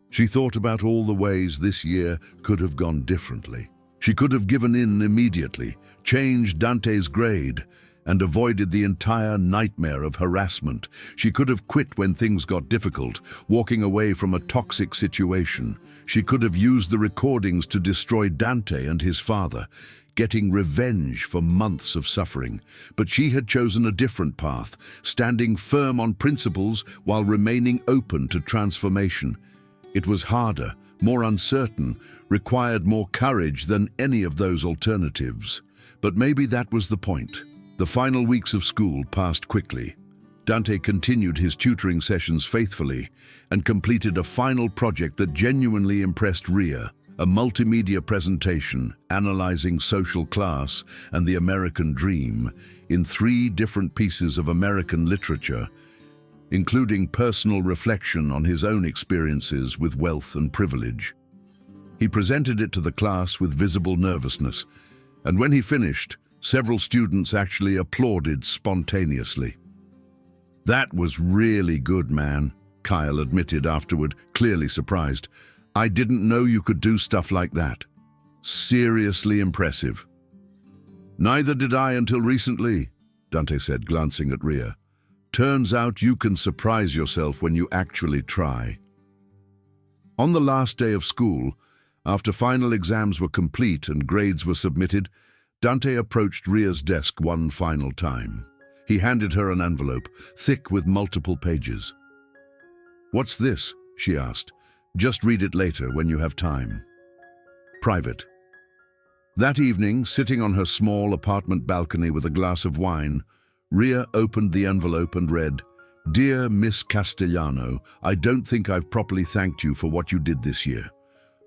She thought about all the ways this year could have gone differently. She could have given in immediately, changed Dante's grade, and avoided the entire nightmare of harassment. She could have quit when things got difficult, walking away from a toxic situation. She could have used the recordings to destroy Dante and his father, getting revenge for months of suffering. But she had chosen a different path, standing firm on principles while remaining open to transformation. It was harder, more uncertain, required more courage than any of those alternatives. But maybe that was the point. The final weeks of school passed quickly. Dante continued his tutoring sessions faithfully and completed a final project that genuinely impressed Ria, a multimedia presentation analyzing social class and the American dream in 3 different pieces of American literature, including personal reflection on his own experiences with wealth and privilege. He presented it to the class with visible nervousness, and when he finished, several students actually applauded spontaneously. "That was really good, man," Kyle admitted afterward, clearly surprised. "I didn't know you could do stuff like that. Seriously impressive." "Neither did I until recently," Dante said, glancing at Ria. "Turns out you can surprise yourself when you actually try." On the last day of school, after final exams were complete and grades were submitted, Dante approached Ria's desk one final time. He handed her an envelope, thick with multiple pages. "What's this?" she asked. "Just read it later when you have time." Private. That evening, sitting on her small apartment balcony with a glass of wine, Ria opened the envelope and read, "Dear Miss Castellano, I don't think I've properly thanked you for what you did this year.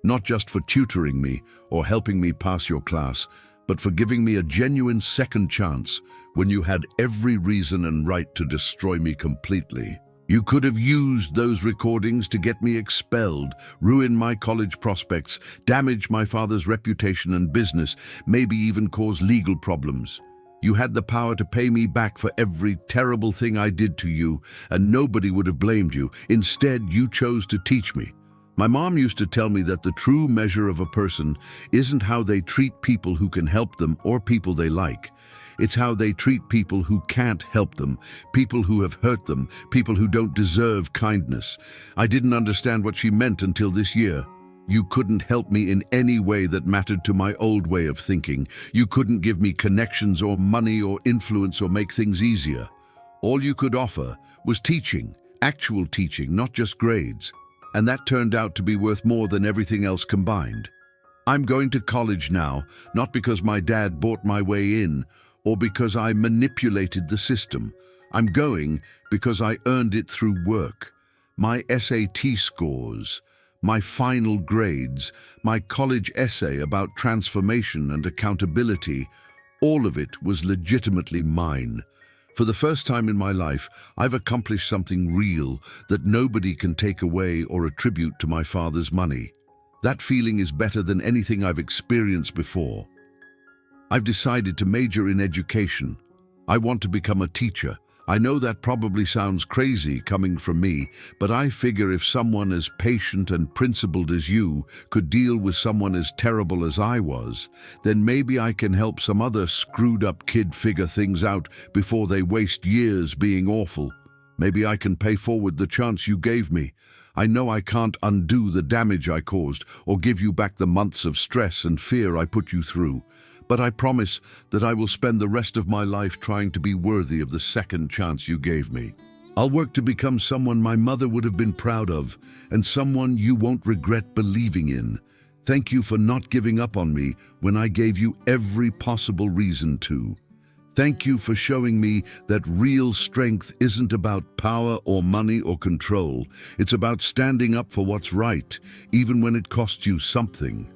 Not just for tutoring me or helping me pass your class, but for giving me a genuine second chance when you had every reason and right to destroy me completely. You could have used those recordings to get me expelled, ruin my college prospects, damage my father's reputation and business, maybe even cause legal problems. You had the power to pay me back for every terrible thing I did to you, and nobody would have blamed you. Instead, you chose to teach me. My mom used to tell me that the true measure of a person isn't how they treat people who can help them or people they like. It's how they treat people who can't help them, people who have hurt them, people who don't deserve kindness. I didn't understand what she meant until this year. You couldn't help me in any way that mattered to my old way of thinking. You couldn't give me connections or money or influence or make things easier. All you could offer was teaching, actual teaching, not just grades. And that turned out to be worth more than everything else combined. I'm going to college now, not because my dad bought my way in, or because I manipulated the system. I'm going because I earned it through work. My SAT scores, my final grades, my college essay about transformation and accountability, all of it was legitimately mine. For the first time in my life, I've accomplished something real that nobody can take away or attribute to my father's money. That feeling is better than anything I've experienced before. I've decided to major in education. I want to become a teacher. I know that probably sounds crazy coming from me, but I figure if someone as patient and principled as you could deal with someone as terrible as I was, then maybe I can help some other screwed-up kid figure things out before they waste years being awful. Maybe I can pay forward the chance you gave me. I know I can't undo the damage I caused or give you back the months of stress and fear I put you through. But I promise that I will spend the rest of my life trying to be worthy of the second chance you gave me. I'll work to become someone my mother would have been proud of, and someone you won't regret believing in. Thank you for not giving up on me when I gave you every possible reason to. Thank you for showing me that real strength isn't about power or money or control. It's about standing up for what's right, even when it costs you something.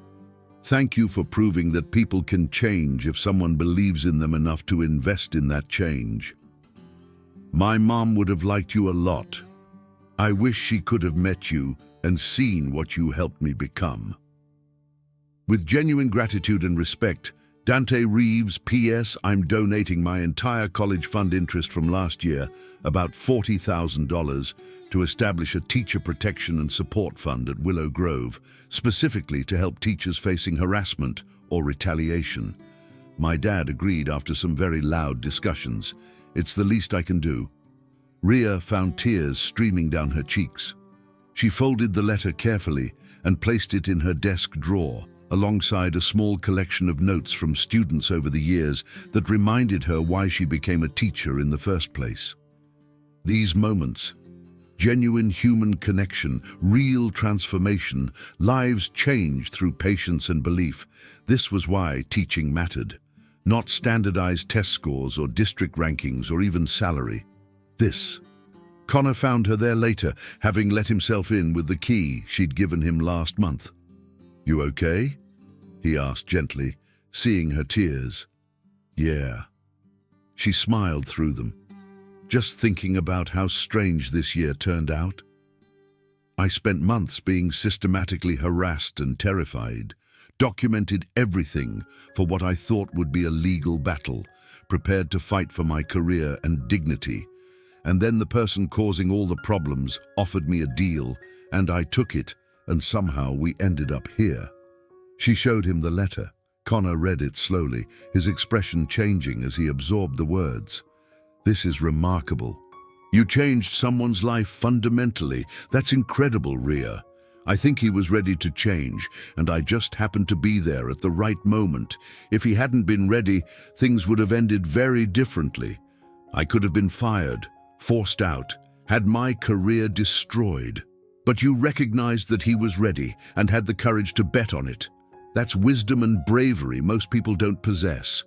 Thank you for proving that people can change if someone believes in them enough to invest in that change. My mom would have liked you a lot. I wish she could have met you and seen what you helped me become. With genuine gratitude and respect, Dante Reeves, P.S. I'm donating my entire college fund interest from last year, about $40,000, to establish a teacher protection and support fund at Willow Grove, specifically to help teachers facing harassment or retaliation. My dad agreed after some very loud discussions. It's the least I can do. Ria found tears streaming down her cheeks. She folded the letter carefully and placed it in her desk drawer, alongside a small collection of notes from students over the years that reminded her why she became a teacher in the first place. These moments, genuine human connection, real transformation, lives changed through patience and belief. This was why teaching mattered. Not standardized test scores or district rankings or even salary. This. Connor found her there later, having let himself in with the key she'd given him last month. "You okay?" he asked gently, seeing her tears. "Yeah." She smiled through them. "Just thinking about how strange this year turned out. I spent months being systematically harassed and terrified, documented everything for what I thought would be a legal battle, prepared to fight for my career and dignity. And then the person causing all the problems offered me a deal, and I took it, and somehow we ended up here." She showed him the letter. Connor read it slowly, his expression changing as he absorbed the words. "This is remarkable. You changed someone's life fundamentally. That's incredible, Ria. I think he was ready to change, and I just happened to be there at the right moment. If he hadn't been ready, things would have ended very differently. I could have been fired, forced out, had my career destroyed. But you recognized that he was ready and had the courage to bet on it. That's wisdom and bravery most people don't possess.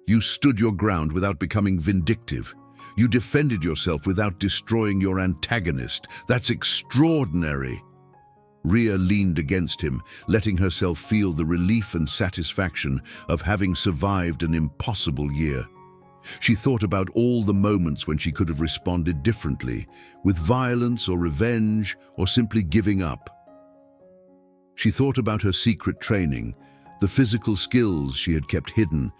You stood your ground without becoming vindictive. You defended yourself without destroying your antagonist. That's extraordinary. Ria leaned against him, letting herself feel the relief and satisfaction of having survived an impossible year. She thought about all the moments when she could have responded differently, with violence or revenge or simply giving up. She thought about her secret training, the physical skills she had kept hidden,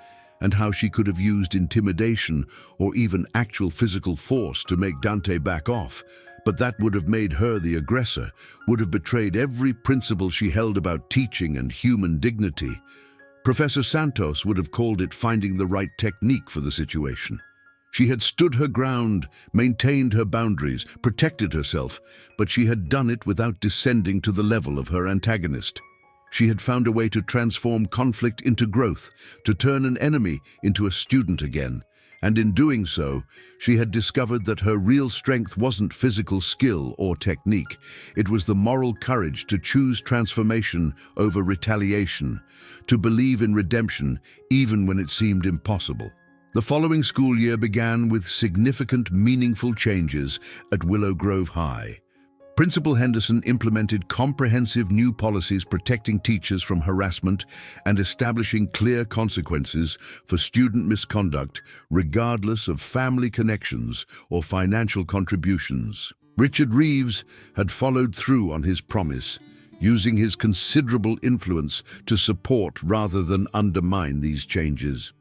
and how she could have used intimidation or even actual physical force to make Dante back off. But that would have made her the aggressor, would have betrayed every principle she held about teaching and human dignity. Professor Santos would have called it finding the right technique for the situation. She had stood her ground, maintained her boundaries, protected herself, but she had done it without descending to the level of her antagonist. She had found a way to transform conflict into growth, to turn an enemy into a student again. And in doing so, she had discovered that her real strength wasn't physical skill or technique. It was the moral courage to choose transformation over retaliation, to believe in redemption even when it seemed impossible. The following school year began with significant, meaningful changes at Willow Grove High. Principal Henderson implemented comprehensive new policies protecting teachers from harassment and establishing clear consequences for student misconduct, regardless of family connections or financial contributions. Richard Reeves had followed through on his promise, using his considerable influence to support rather than undermine these changes.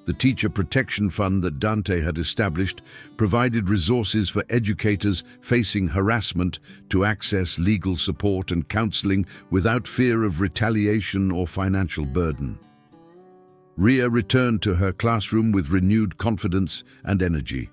The Teacher Protection Fund that Dante had established provided resources for educators facing harassment to access legal support and counseling without fear of retaliation or financial burden. Ria returned to her classroom with renewed confidence and energy.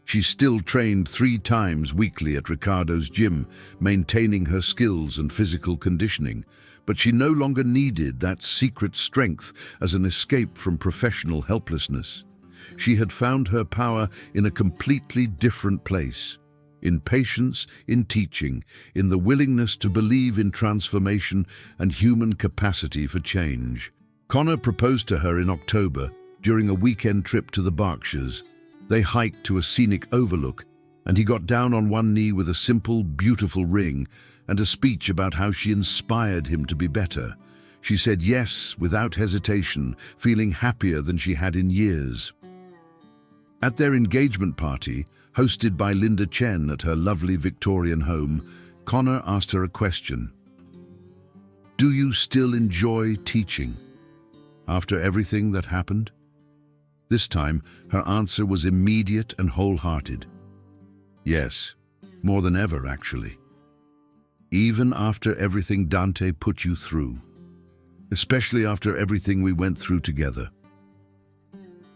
She still trained 3 times weekly at Ricardo's gym, maintaining her skills and physical conditioning, but she no longer needed that secret strength as an escape from professional helplessness. She had found her power in a completely different place, in patience, in teaching, in the willingness to believe in transformation and human capacity for change. Connor proposed to her in October during a weekend trip to the Berkshires. They hiked to a scenic overlook, and he got down on one knee with a simple, beautiful ring and a speech about how she inspired him to be better. She said yes without hesitation, feeling happier than she had in years. At their engagement party, hosted by Linda Chen at her lovely Victorian home, Connor asked her a question. "Do you still enjoy teaching after everything that happened?" This time, her answer was immediate and wholehearted. "Yes, more than ever, actually. Even after everything Dante put you through, especially after everything we went through together.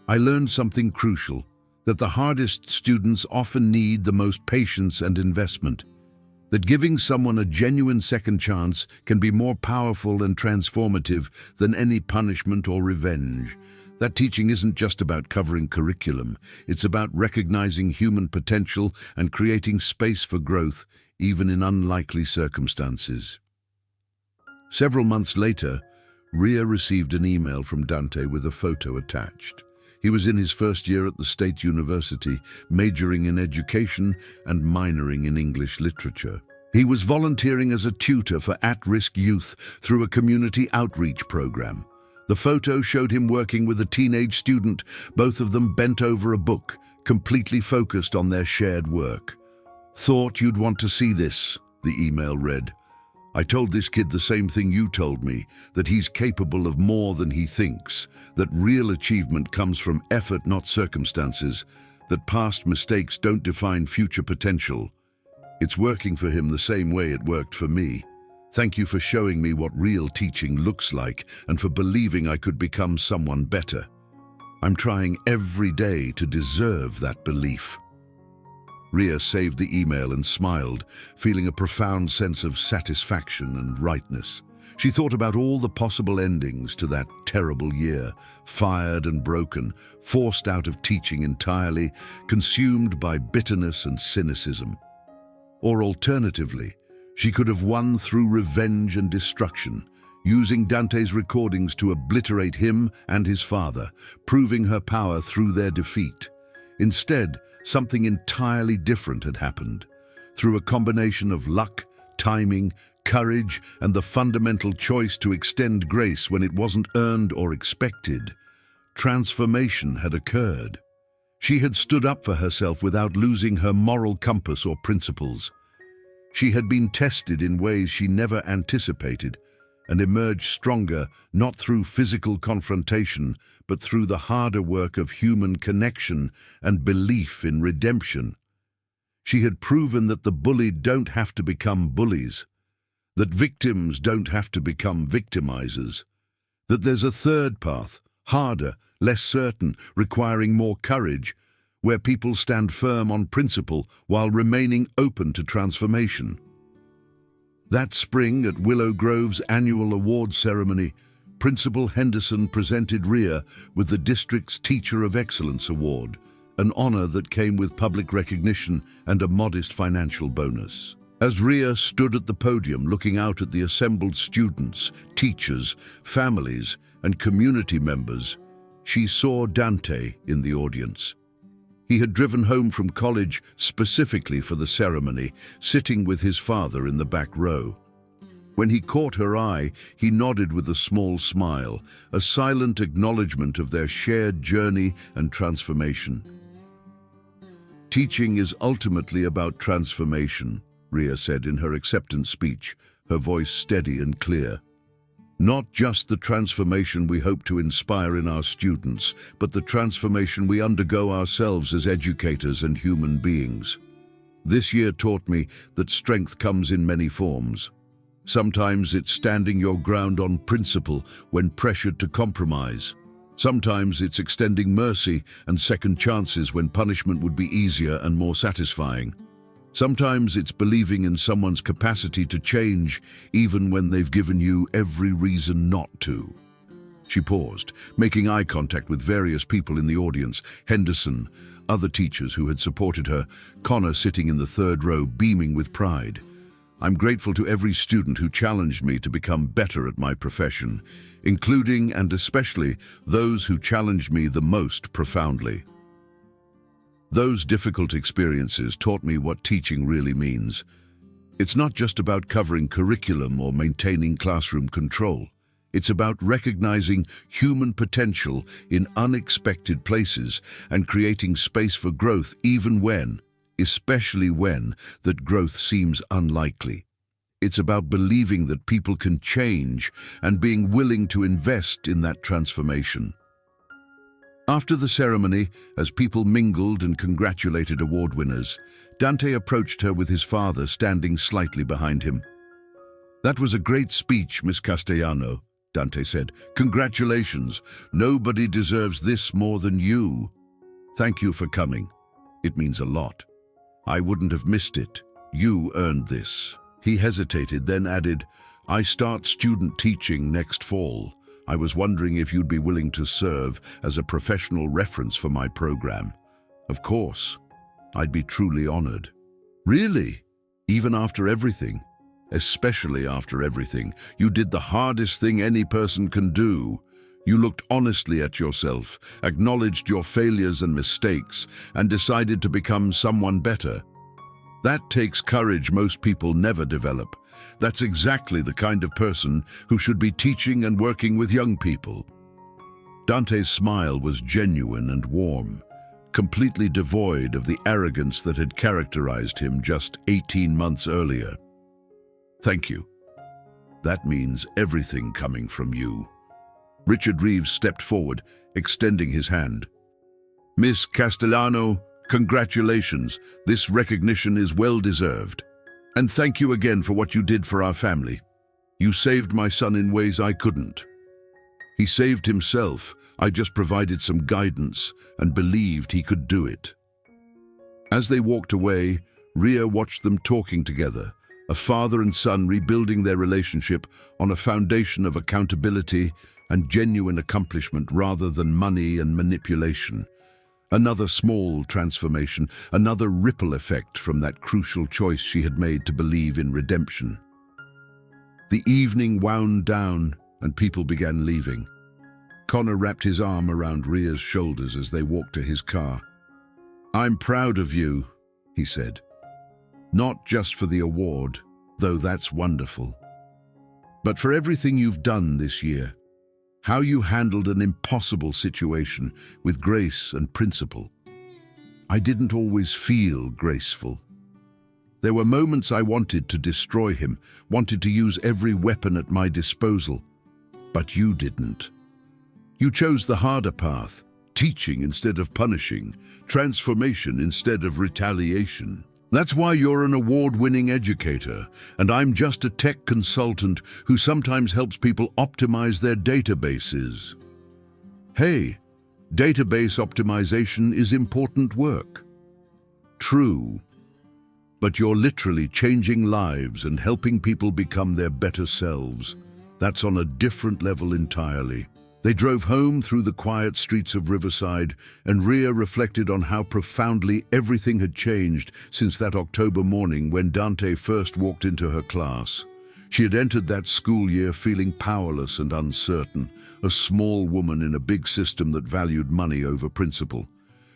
I learned something crucial, that the hardest students often need the most patience and investment, that giving someone a genuine second chance can be more powerful and transformative than any punishment or revenge. That teaching isn't just about covering curriculum, it's about recognizing human potential and creating space for growth, even in unlikely circumstances." Several months later, Ria received an email from Dante with a photo attached. He was in his first year at the State University, majoring in education and minoring in English literature. He was volunteering as a tutor for at-risk youth through a community outreach program. The photo showed him working with a teenage student, both of them bent over a book, completely focused on their shared work. "Thought you'd want to see this," the email read. "I told this kid the same thing you told me, that he's capable of more than he thinks, that real achievement comes from effort, not circumstances, that past mistakes don't define future potential. It's working for him the same way it worked for me. Thank you for showing me what real teaching looks like and for believing I could become someone better. I'm trying every day to deserve that belief." Ria saved the email and smiled, feeling a profound sense of satisfaction and rightness. She thought about all the possible endings to that terrible year, fired and broken, forced out of teaching entirely, consumed by bitterness and cynicism. Or alternatively, she could have won through revenge and destruction, using Dante's recordings to obliterate him and his father, proving her power through their defeat. Instead, something entirely different had happened. Through a combination of luck, timing, courage, and the fundamental choice to extend grace when it wasn't earned or expected, transformation had occurred. She had stood up for herself without losing her moral compass or principles. She had been tested in ways she never anticipated and emerged stronger not through physical confrontation, but through the harder work of human connection and belief in redemption. She had proven that the bullied don't have to become bullies, that victims don't have to become victimizers, that there's a third path, harder, less certain, requiring more courage, where people stand firm on principle while remaining open to transformation. That spring at Willow Grove's annual awards ceremony, Principal Henderson presented Ria with the district's Teacher of Excellence Award, an honor that came with public recognition and a modest financial bonus. As Ria stood at the podium looking out at the assembled students, teachers, families, and community members, she saw Dante in the audience. He had driven home from college specifically for the ceremony, sitting with his father in the back row. When he caught her eye, he nodded with a small smile, a silent acknowledgement of their shared journey and transformation. Teaching is ultimately about transformation, Ria said in her acceptance speech, her voice steady and clear. Not just the transformation we hope to inspire in our students, but the transformation we undergo ourselves as educators and human beings. This year taught me that strength comes in many forms. Sometimes it's standing your ground on principle when pressured to compromise. Sometimes it's extending mercy and second chances when punishment would be easier and more satisfying. Sometimes it's believing in someone's capacity to change even when they've given you every reason not to. She paused, making eye contact with various people in the audience, Henderson, other teachers who had supported her, Connor sitting in the third row beaming with pride. I'm grateful to every student who challenged me to become better at my profession, including and especially those who challenged me the most profoundly. Those difficult experiences taught me what teaching really means. It's not just about covering curriculum or maintaining classroom control. It's about recognizing human potential in unexpected places and creating space for growth even when, especially when, that growth seems unlikely. It's about believing that people can change and being willing to invest in that transformation. After the ceremony, as people mingled and congratulated award winners, Dante approached her with his father standing slightly behind him. "That was a great speech, Miss Castellano," Dante said. "Congratulations. Nobody deserves this more than you. Thank you for coming. It means a lot. I wouldn't have missed it. You earned this." He hesitated, then added, "I start student teaching next fall. I was wondering if you'd be willing to serve as a professional reference for my program." "Of course. I'd be truly honored." "Really? Even after everything?" "Especially after everything. You did the hardest thing any person can do. You looked honestly at yourself, acknowledged your failures and mistakes, and decided to become someone better. That takes courage most people never develop. That's exactly the kind of person who should be teaching and working with young people." Dante's smile was genuine and warm, completely devoid of the arrogance that had characterized him just 18 months earlier. "Thank you. That means everything coming from you." Richard Reeves stepped forward, extending his hand. "Miss Castellano, congratulations. This recognition is well-deserved. And thank you again for what you did for our family. You saved my son in ways I couldn't. He saved himself. I just provided some guidance and believed he could do it." As they walked away, Ria watched them talking together, a father and son rebuilding their relationship on a foundation of accountability and genuine accomplishment rather than money and manipulation. Another small transformation, another ripple effect from that crucial choice she had made to believe in redemption. The evening wound down and people began leaving. Connor wrapped his arm around Ria's shoulders as they walked to his car. "I'm proud of you," he said. "Not just for the award, though that's wonderful, but for everything you've done this year. How you handled an impossible situation with grace and principle. I didn't always feel graceful. There were moments I wanted to destroy him, wanted to use every weapon at my disposal, but you didn't. You chose the harder path, teaching instead of punishing, transformation instead of retaliation. That's why you're an award-winning educator, and I'm just a tech consultant who sometimes helps people optimize their databases. Hey, database optimization is important work. True, but you're literally changing lives and helping people become their better selves. That's on a different level entirely." They drove home through the quiet streets of Riverside, and Ria reflected on how profoundly everything had changed since that October morning when Dante first walked into her class. She had entered that school year feeling powerless and uncertain, a small woman in a big system that valued money over principle.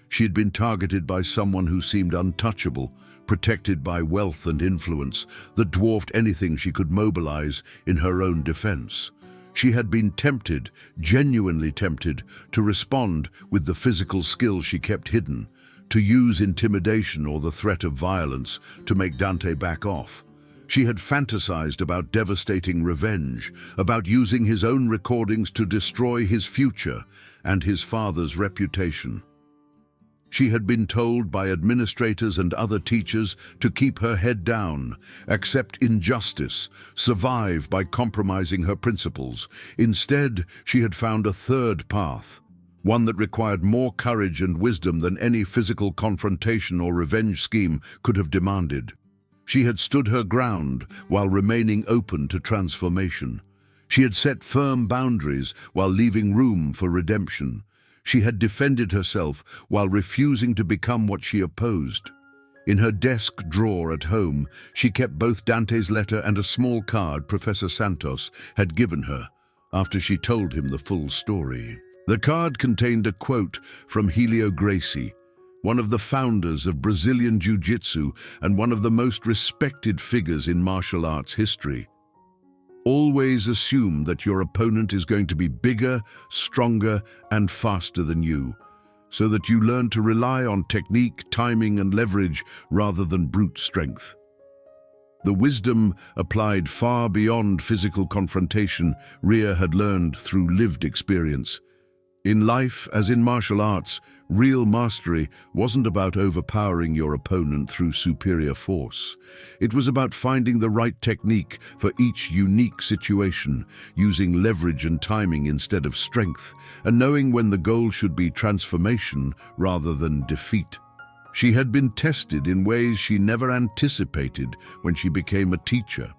She had been targeted by someone who seemed untouchable, protected by wealth and influence that dwarfed anything she could mobilize in her own defense. She had been tempted, genuinely tempted, to respond with the physical skill she kept hidden, to use intimidation or the threat of violence to make Dante back off. She had fantasized about devastating revenge, about using his own recordings to destroy his future and his father's reputation. She had been told by administrators and other teachers to keep her head down, accept injustice, survive by compromising her principles. Instead, she had found a third path, one that required more courage and wisdom than any physical confrontation or revenge scheme could have demanded. She had stood her ground while remaining open to transformation. She had set firm boundaries while leaving room for redemption. She had defended herself while refusing to become what she opposed. In her desk drawer at home, she kept both Dante's letter and a small card Professor Santos had given her after she told him the full story. The card contained a quote from Helio Gracie, one of the founders of Brazilian Jiu-Jitsu and one of the most respected figures in martial arts history. "Always assume that your opponent is going to be bigger, stronger, and faster than you, so that you learn to rely on technique, timing, and leverage rather than brute strength." The wisdom applied far beyond physical confrontation Ria had learned through lived experience. In life, as in martial arts, real mastery wasn't about overpowering your opponent through superior force. It was about finding the right technique for each unique situation, using leverage and timing instead of strength, and knowing when the goal should be transformation rather than defeat. She had been tested in ways she never anticipated when she became a teacher.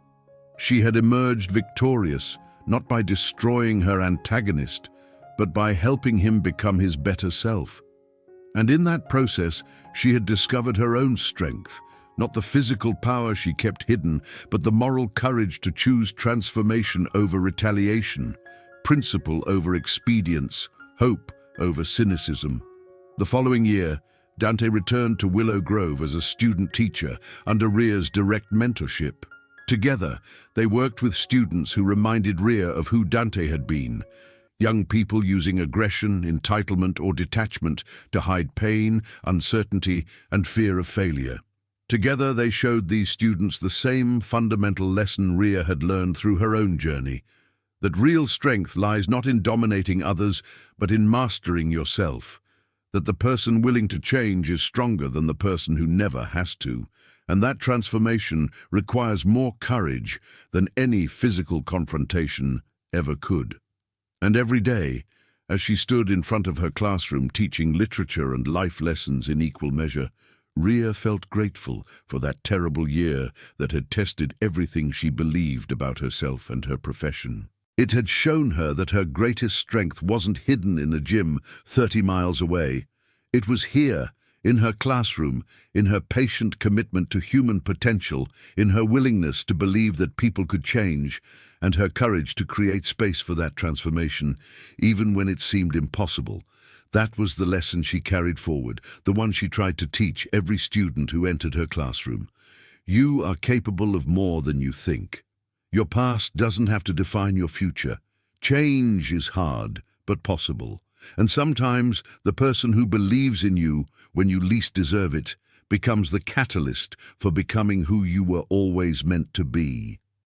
She had emerged victorious, not by destroying her antagonist, but by helping him become his better self. And in that process, she had discovered her own strength, not the physical power she kept hidden, but the moral courage to choose transformation over retaliation, principle over expedience, hope over cynicism. The following year, Dante returned to Willow Grove as a student teacher under Ria's direct mentorship. Together, they worked with students who reminded Ria of who Dante had been, young people using aggression, entitlement, or detachment to hide pain, uncertainty, and fear of failure. Together, they showed these students the same fundamental lesson Ria had learned through her own journey, that real strength lies not in dominating others, but in mastering yourself, that the person willing to change is stronger than the person who never has to, and that transformation requires more courage than any physical confrontation ever could. And every day, as she stood in front of her classroom teaching literature and life lessons in equal measure, Ria felt grateful for that terrible year that had tested everything she believed about herself and her profession. It had shown her that her greatest strength wasn't hidden in a gym 30 miles away. It was here, in her classroom, in her patient commitment to human potential, in her willingness to believe that people could change, and her courage to create space for that transformation, even when it seemed impossible. That was the lesson she carried forward, the one she tried to teach every student who entered her classroom. You are capable of more than you think. Your past doesn't have to define your future. Change is hard, but possible. And sometimes the person who believes in you when you least deserve it becomes the catalyst for becoming who you were always meant to be.